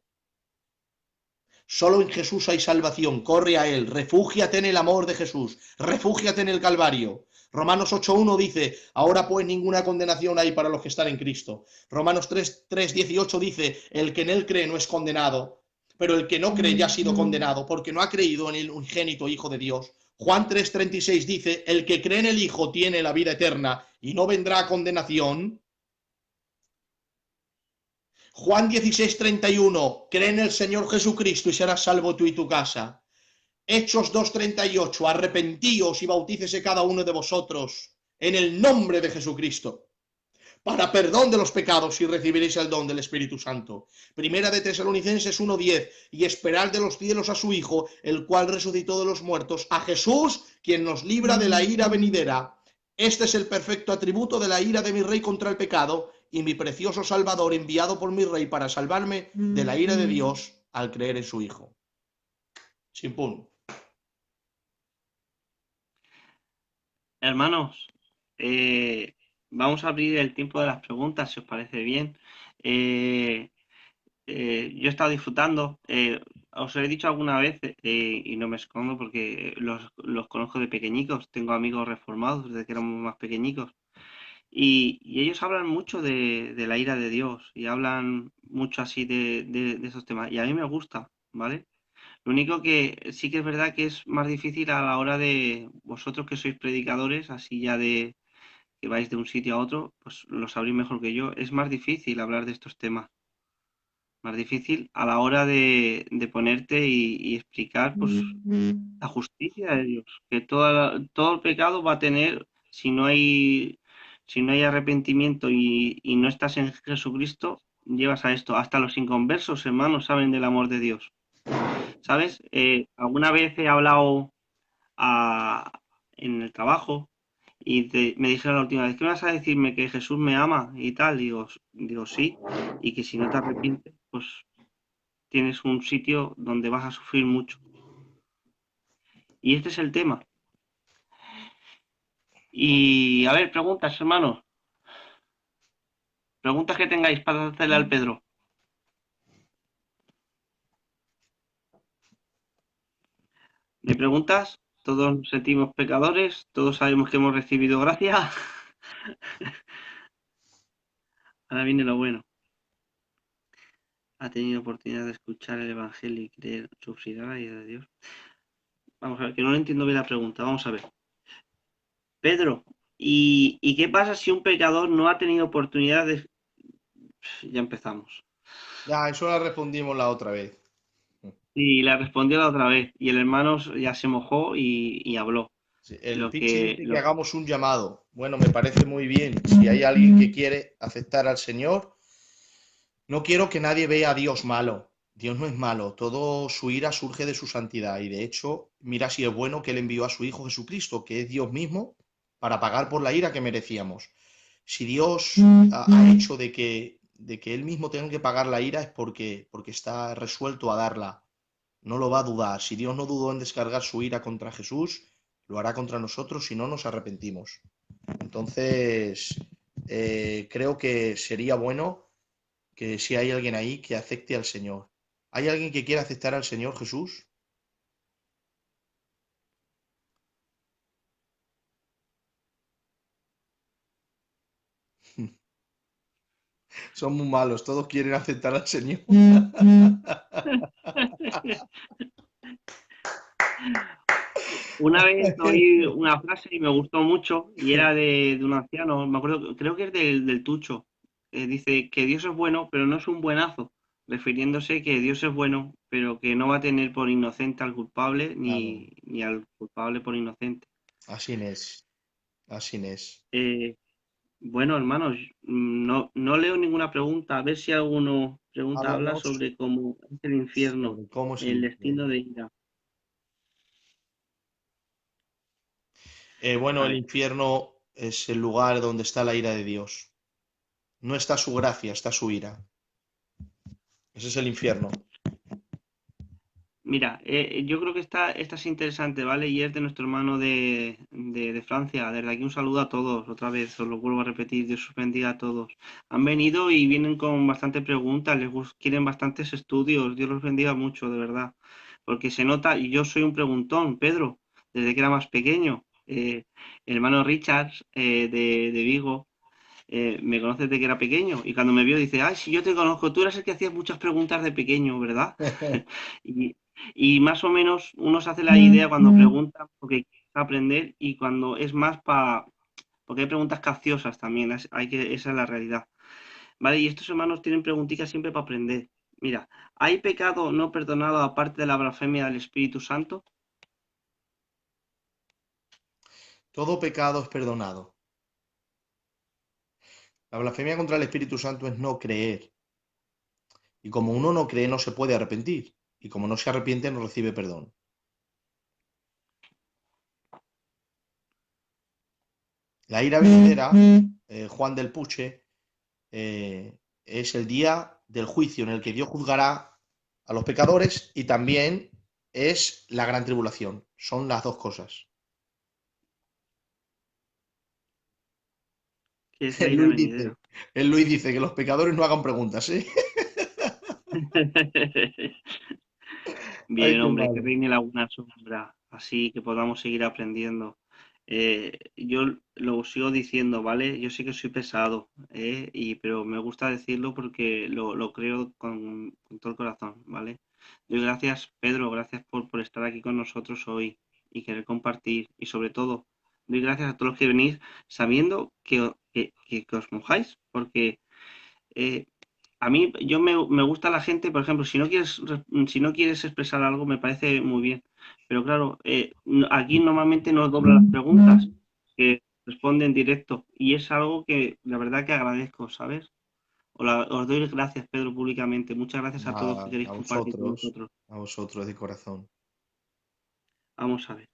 Solo en Jesús hay salvación, corre a Él, refúgiate en el amor de Jesús, refúgiate en el Calvario. Romanos 8.1 dice, ahora pues ninguna condenación hay para los que están en Cristo. Romanos 3.18 dice, el que en Él cree no es condenado, pero el que no cree ya ha sido condenado porque no ha creído en el unigénito Hijo de Dios. Juan 3.36 dice, el que cree en el Hijo tiene la vida eterna y no vendrá a condenación. Juan 16:31, cree en el Señor Jesucristo y serás salvo tú y tu casa. Hechos 2:38, arrepentíos y bautícese cada uno de vosotros en el nombre de Jesucristo para perdón de los pecados y recibiréis el don del Espíritu Santo. Primera de Tesalonicenses 1:10, y esperar de los cielos a su Hijo, el cual resucitó de los muertos, a Jesús, quien nos libra de la ira venidera. Este es el perfecto atributo de la ira de mi Rey contra el pecado y mi precioso Salvador enviado por mi Rey para salvarme de la ira de Dios al creer en su Hijo. Chimpún. Hermanos, vamos a abrir el tiempo de las preguntas, si os parece bien. Eh, yo he estado disfrutando, os he dicho alguna vez, y no me escondo porque los conozco de pequeñicos, tengo amigos reformados desde que éramos más pequeñicos, y ellos hablan mucho de la ira de Dios y hablan mucho así de esos temas, y a mí me gusta, ¿vale? Lo único que sí que es verdad que es más difícil a la hora de vosotros que sois predicadores, así ya de que vais de un sitio a otro, pues lo sabréis mejor que yo, es más difícil hablar de estos temas, más difícil a la hora de ponerte y explicar pues la justicia de Dios, que todo el pecado va a tener, si no hay arrepentimiento y no estás en Jesucristo, llevas a esto. Hasta los inconversos, hermanos, saben del amor de Dios. ¿Sabes? Alguna vez he hablado a- en el trabajo y me dijeron la última vez, ¿qué vas a decirme? ¿Que Jesús me ama y tal? Digo sí, y que si no te arrepientes, pues tienes un sitio donde vas a sufrir mucho. Y este es el tema. Y a ver, preguntas, hermanos. Preguntas que tengáis para hacerle al Pedro. ¿No hay preguntas? Todos nos sentimos pecadores, todos sabemos que hemos recibido gracia. Ahora viene lo bueno. Ha tenido oportunidad de escuchar el Evangelio y creer, sufrirá la ira de Dios. Vamos a ver, que no le entiendo bien la pregunta. Vamos a ver. Pedro, ¿y qué pasa si un pecador no ha tenido oportunidad de... Ya empezamos. Ya, eso la respondimos la otra vez. Y le respondió la otra vez. Y el hermano ya se mojó y habló. Sí, el Lo Pichi que, dice que lo, hagamos un llamado. Bueno, me parece muy bien. Si hay alguien que quiere aceptar al Señor, no quiero que nadie vea a Dios malo. Dios no es malo. Todo su ira surge de su santidad. Y de hecho, mira si es bueno que Él envió a su Hijo Jesucristo, que es Dios mismo, para pagar por la ira que merecíamos. Si Dios ha hecho de que Él mismo tenga que pagar la ira es porque está resuelto a darla. No lo va a dudar. Si Dios no dudó en descargar su ira contra Jesús, lo hará contra nosotros si no nos arrepentimos. Entonces, creo que sería bueno que si hay alguien ahí que acepte al Señor. ¿Hay alguien que quiera aceptar al Señor Jesús? Son muy malos, todos quieren aceptar al Señor. Una vez oí una frase y me gustó mucho y era de un anciano, me acuerdo, creo que es del Tucho. Dice que Dios es bueno, pero no es un buenazo, refiriéndose que Dios es bueno, pero que no va a tener por inocente al culpable Claro, ni al culpable por inocente. así es, así es. Eh, bueno, hermanos, no leo ninguna pregunta. A ver si alguno pregunta, habla Háblanos sobre cómo es el infierno, sobre cómo es el el destino infierno. de ira. Bueno, A el ver, infierno es el lugar donde está la ira de Dios. No está su gracia, está su ira. Ese es el infierno. mira, yo creo que esta es interesante, ¿vale? Y es de nuestro hermano de Francia. Desde aquí un saludo a todos, otra vez, os lo vuelvo a repetir, Dios os bendiga a todos. Han venido y vienen con bastantes preguntas, quieren bastantes estudios, Dios los bendiga mucho, de verdad. Porque se nota, y yo soy un preguntón, Pedro, desde que era más pequeño. El hermano Richards de Vigo me conoce desde que era pequeño y cuando me vio dice, ay, si yo te conozco, tú eras el que hacías muchas preguntas de pequeño, ¿verdad? Y, y más o menos uno se hace la idea cuando pregunta porque quiere aprender y cuando es más para... Porque hay preguntas capciosas también, esa es la realidad. ¿Vale? Y estos hermanos tienen preguntitas siempre para aprender. Mira, ¿hay pecado no perdonado aparte de la blasfemia del Espíritu Santo? Todo pecado es perdonado. La blasfemia contra el Espíritu Santo es no creer. Y como uno no cree, no se puede arrepentir. Y como no se arrepiente, no recibe perdón. La ira venidera, Juan del Puche, es el día del juicio en el que Dios juzgará a los pecadores y también es la gran tribulación. Son las dos cosas. Que es la El ira Luis venidera. dice, el Luis dice que los pecadores no hagan preguntas, ¿eh? Ay, Bien, qué hombre, que malo. reine la buena sombra, así que podamos seguir aprendiendo. Yo lo sigo diciendo, ¿vale? Yo sé que soy pesado, pero me gusta decirlo porque lo creo con todo el corazón, ¿vale? Doy gracias, Pedro, gracias por estar aquí con nosotros hoy y querer compartir. Y sobre todo, doy gracias a todos los que venís sabiendo que os mojáis, porque eh, a mí, me gusta la gente, por ejemplo, si no quieres expresar algo, me parece muy bien. Pero claro, aquí normalmente no doblan las preguntas, que responden directo. Y es algo que la verdad que agradezco, ¿sabes? Os doy gracias, Pedro, públicamente. Muchas gracias a todos que Nada, queréis compartir con nosotros. a vosotros de corazón. Vamos a ver.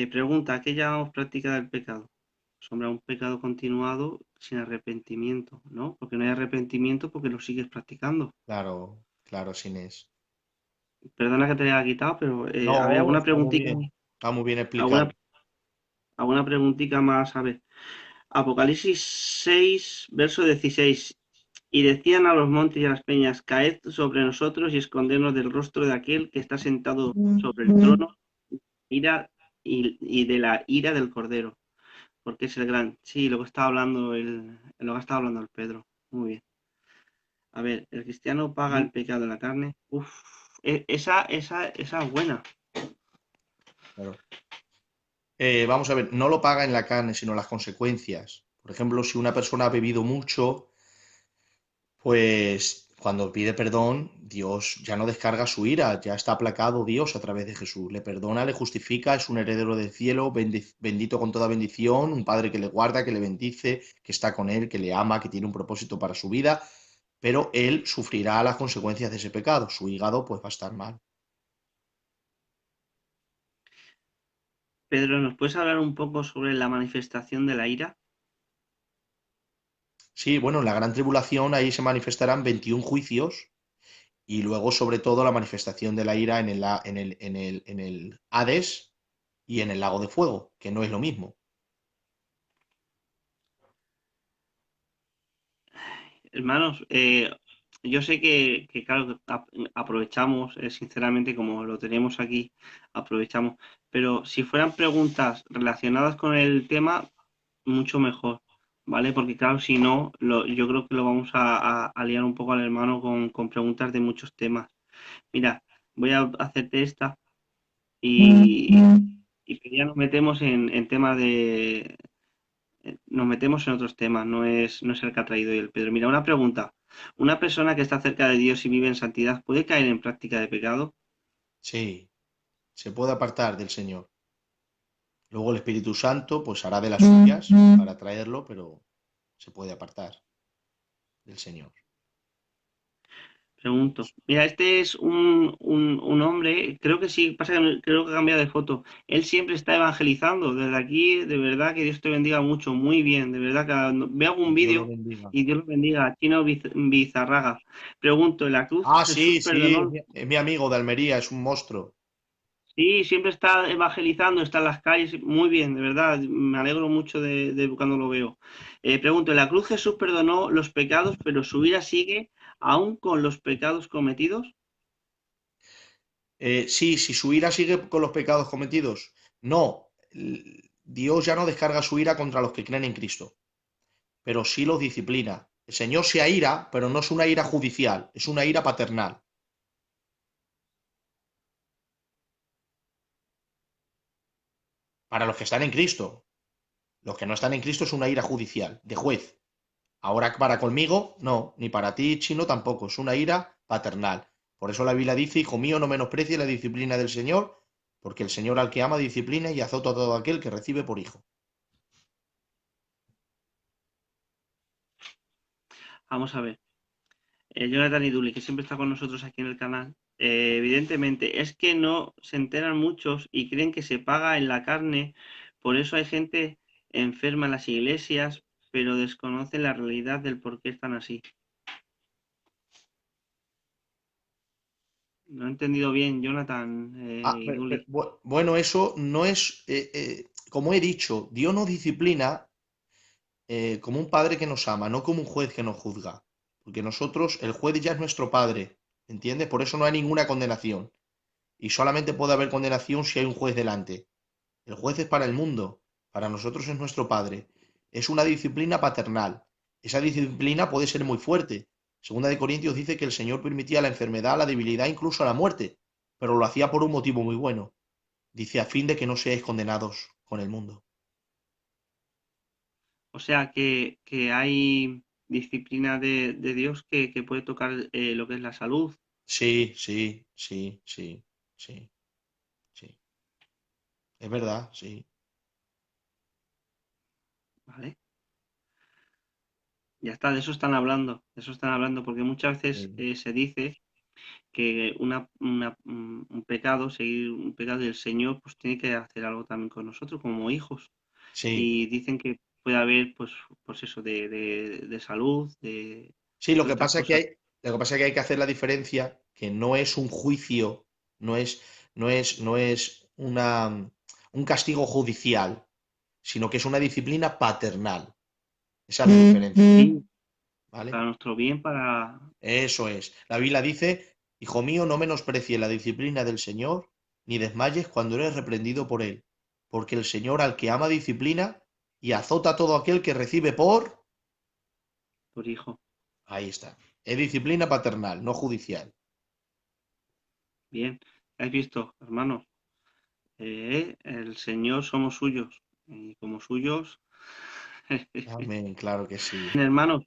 Pregunta, ¿qué llamamos práctica del pecado? Sombra un pecado continuado sin arrepentimiento, ¿no? Porque no hay arrepentimiento porque lo sigues practicando. Claro, claro, Inés. Perdona que te haya quitado, pero a ver, No, está muy bien explicado. alguna, alguna preguntita más, a ver. Apocalipsis 6 verso 16. Y decían a los montes y a las peñas, caed sobre nosotros y escondernos del rostro de aquel que está sentado sobre el trono, ira y de la ira del Cordero, porque es el gran. Sí, lo que estaba hablando el Pedro. Muy bien. A ver, el cristiano paga el pecado de la carne. Uf, esa es buena. Claro. Vamos a ver, no lo paga en la carne, sino las consecuencias. Por ejemplo, si una persona ha bebido mucho, pues cuando pide perdón, Dios ya no descarga su ira, ya está aplacado Dios a través de Jesús. Le perdona, le justifica, es un heredero del cielo, bendito con toda bendición, un padre que le guarda, que le bendice, que está con él, que le ama, que tiene un propósito para su vida, pero él sufrirá las consecuencias de ese pecado. Su hígado pues va a estar mal. Pedro, ¿nos puedes hablar un poco sobre la manifestación de la ira? Sí, bueno, en la gran tribulación ahí se manifestarán 21 juicios y luego sobre todo la manifestación de la ira en el Hades y en el lago de fuego, que no es lo mismo. Hermanos, yo sé claro, que aprovechamos, sinceramente, como lo tenemos aquí, aprovechamos, pero si fueran preguntas relacionadas con el tema, mucho mejor, ¿vale? Porque claro, si no, yo creo que lo vamos a liar un poco al hermano con preguntas de muchos temas. Mira, voy a hacerte esta y, y ya nos metemos en temas de... Nos metemos en otros temas, no es el que ha traído hoy el Pedro. Mira, una pregunta. ¿Una persona que está cerca de Dios y vive en santidad puede caer en práctica de pecado? Sí, se puede apartar del Señor. Luego el Espíritu Santo pues hará de las suyas para traerlo, pero se puede apartar del Señor. Pregunto. Mira, este es un hombre, creo que sí, pasa que creo que ha cambiado de foto. Él siempre está evangelizando. Desde aquí, de verdad que Dios te bendiga mucho, muy bien. De verdad que veo algún Dios lo vídeo bendiga. y Dios lo bendiga. Chino Bizarraga. Pregunto, ¿en la cruz Ah, Jesús sí, sí, perdonó? es mi amigo de Almería, es un monstruo. Sí, siempre está evangelizando, está en las calles, muy bien, de verdad, me alegro mucho de cuando lo veo. Pregunto, ¿en la cruz Jesús perdonó los pecados, pero su ira sigue aún con los pecados cometidos? Sí, si su ira sigue con los pecados cometidos, no, Dios ya no descarga su ira contra los que creen en Cristo, pero sí los disciplina. El Señor se aira, pero no es una ira judicial, es una ira paternal. Para los que están en Cristo, los que no están en Cristo es una ira judicial, de juez. Ahora para conmigo, no, ni para ti, chino, tampoco, es una ira paternal. Por eso la Biblia dice, hijo mío, no menosprecies la disciplina del Señor, porque el Señor al que ama disciplina y azota a todo aquel que recibe por hijo. Vamos a ver. Jonathan y Duli, que siempre está con nosotros aquí en el canal, evidentemente es que no se enteran muchos y creen que se paga en la carne, por eso hay gente enferma en las iglesias, pero desconocen la realidad del por qué están así. No he entendido bien, Jonathan y Duli. Bueno, eso no es, como he dicho, Dios nos disciplina como un padre que nos ama, no como un juez que nos juzga. Porque nosotros, el juez ya es nuestro padre, ¿entiendes? Por eso no hay ninguna condenación. Y solamente puede haber condenación si hay un juez delante. El juez es para el mundo, para nosotros es nuestro padre. Es una disciplina paternal. Esa disciplina puede ser muy fuerte. Segunda de Corintios dice que el Señor permitía la enfermedad, la debilidad, incluso la muerte, pero lo hacía por un motivo muy bueno. Dice a fin de que no seáis condenados con el mundo. O sea que hay disciplina de Dios que puede tocar lo que es la salud, Sí, sí, sí, sí, sí, sí. Es verdad, sí. ¿vale? Ya está, de eso están hablando, de eso están hablando, porque muchas veces Sí, se dice que un pecado, seguir un pecado y el Señor pues tiene que hacer algo también con nosotros como hijos. sí. Y dicen que puede haber pues eso de salud, Sí, lo de que otras pasa es que cosas. hay que hacer la diferencia, que no es un juicio, no es, no es un castigo judicial, sino que es una disciplina paternal. Esa es la diferencia, Sí, ¿vale? para nuestro bien, para... Eso es. La Biblia dice, hijo mío, no menosprecies la disciplina del Señor, ni desmayes cuando eres reprendido por él, porque el Señor al que ama disciplina y azota a todo aquel que recibe por... por hijo. Ahí está. Es disciplina paternal, no judicial. Bien, ¿has visto, hermanos? El Señor somos suyos y como suyos, Amén, claro que sí. hermanos,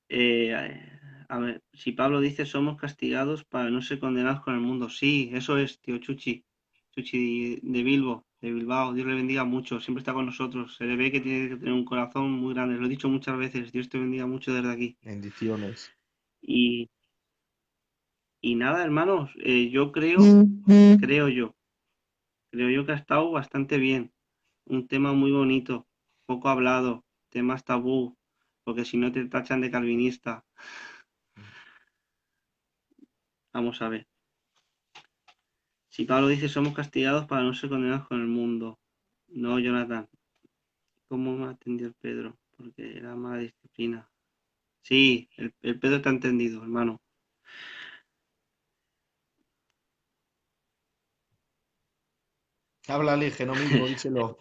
a ver, si Pablo dice somos castigados para no ser condenados con el mundo, sí, eso es, tío Chuchi, Chuchi de Bilbo, de Bilbao, Dios le bendiga mucho, siempre está con nosotros, se le ve que tiene que tener un corazón muy grande, lo he dicho muchas veces, Dios te bendiga mucho desde aquí. Bendiciones. Y, y nada, hermanos, yo creo yo que ha estado bastante bien, un tema muy bonito, poco hablado, temas tabú, porque si no te tachan de calvinista, vamos a ver. Si Pablo dice somos castigados para no ser condenados con el mundo. No, Jonathan. ¿Cómo me atendió el Pedro? Porque era mala disciplina. Sí, el Pedro te ha entendido, hermano. Háblale, Genomilmo, díselo.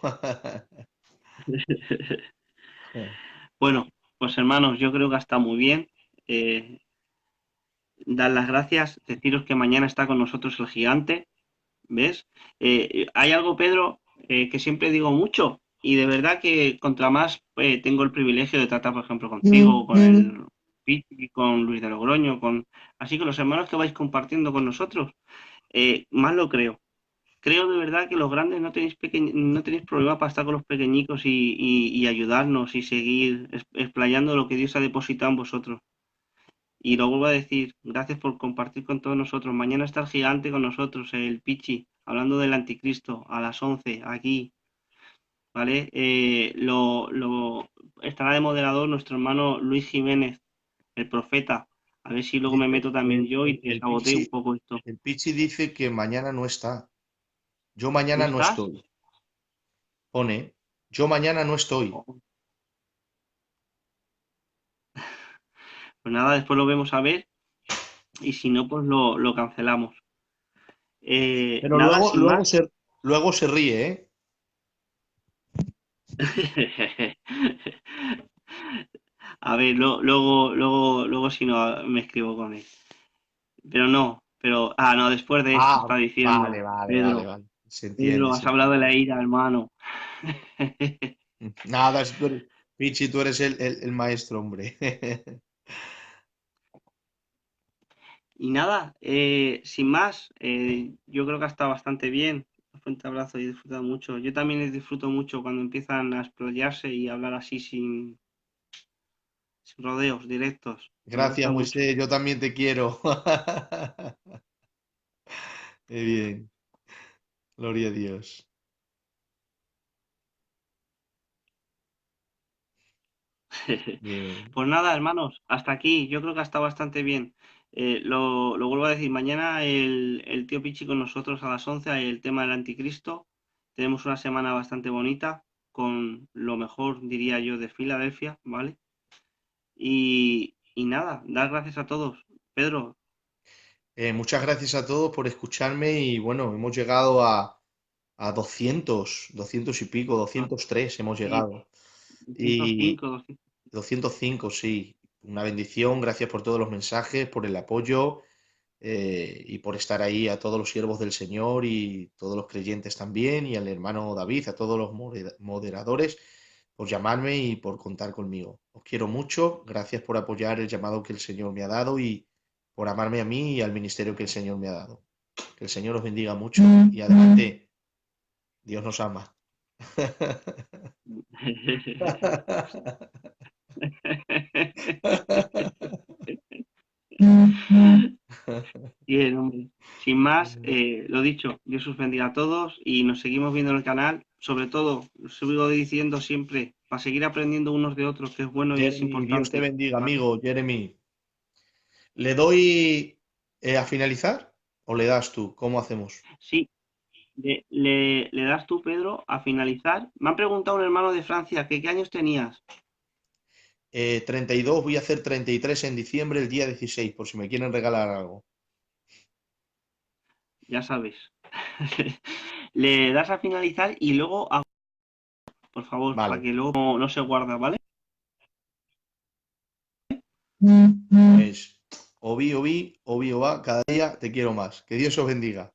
Bueno, pues hermanos, yo creo que está muy bien. Eh, Dar las gracias, deciros que mañana está con nosotros el gigante, ¿ves? Hay algo, Pedro, que siempre digo mucho y de verdad que contra más tengo el privilegio de tratar, por ejemplo, contigo, con el Pichi, con Luis de Logroño, así con los hermanos que vais compartiendo con nosotros, más lo creo. Creo de verdad que los grandes no tenéis problema para estar con los pequeñicos y ayudarnos y seguir explayando lo que Dios ha depositado en vosotros. Y lo vuelvo a decir, gracias por compartir con todos nosotros. Mañana está el gigante con nosotros, el Pichi, hablando del anticristo a las 11 aquí, ¿vale? Estará de moderador nuestro hermano Luis Jiménez, el profeta. A ver si luego me Dice, meto también yo y te saboteo un poco esto. El Pichi dice que mañana no está. Yo ¿No mañana no estás? estoy. Pone, yo mañana no estoy. Oh, pues nada, después lo vemos a ver y si no, pues lo cancelamos. Pero Nada, sin más. luego se ríe, ¿eh? A ver, luego si no me escribo con él. Pero no, no, después de esto Ah, está vale, diciendo, vale, vale, Pedro, vale. Se entiende, Pedro, se has hablado de entiende. la ira, hermano. Nada, si tú eres, Pichi, tú eres el maestro, hombre. Y nada, sin más, yo creo que ha estado bastante bien. Un fuerte abrazo y he disfrutado mucho. Yo también disfruto mucho cuando empiezan a explayarse y hablar así sin rodeos directos. Me gusta Gracias, mucho. Moisés, yo también te quiero. Qué bien, gloria a Dios. Bien. Pues nada, hermanos, hasta aquí. Yo creo que ha estado bastante bien. Lo vuelvo a decir, mañana el tío Pichi con nosotros a las 11 hay el tema del anticristo. Tenemos una semana bastante bonita con lo mejor, diría yo, de Filadelfia, ¿vale? Y nada, dar gracias a todos. Pedro, Muchas gracias a todos por escucharme y bueno, hemos llegado a 200 y pico, ah, 203 hemos sí, llegado. Y 205, 200. 205 sí, una bendición, gracias por todos los mensajes, por el apoyo y por estar ahí a todos los siervos del Señor y todos los creyentes también y al hermano David, a todos los moderadores, por llamarme y por contar conmigo. Os quiero mucho, gracias por apoyar el llamado que el Señor me ha dado y por amarme a mí y al ministerio que el Señor me ha dado. Que el Señor os bendiga mucho y adelante, Dios nos ama. Bien, hombre. Sin más, lo dicho, Dios os bendiga a todos y nos seguimos viendo en el canal. Sobre todo, os sigo diciendo siempre, para seguir aprendiendo unos de otros, que es bueno y es Jeremy, Dios te importante. bendiga, ¿Vale? amigo. Jeremy, ¿le doy a finalizar o le das tú? ¿Cómo hacemos? Sí, le das tú, Pedro, a finalizar. Me ha preguntado un hermano de Francia que qué años tenías. 32, voy a hacer 33 en diciembre, el día 16, por si me quieren regalar algo. Ya sabes. Le das a finalizar y luego, por favor, para Vale, que luego no se guarda, ¿vale? es Obi, Obi, Obi, Oba, cada día te quiero más. Que Dios os bendiga.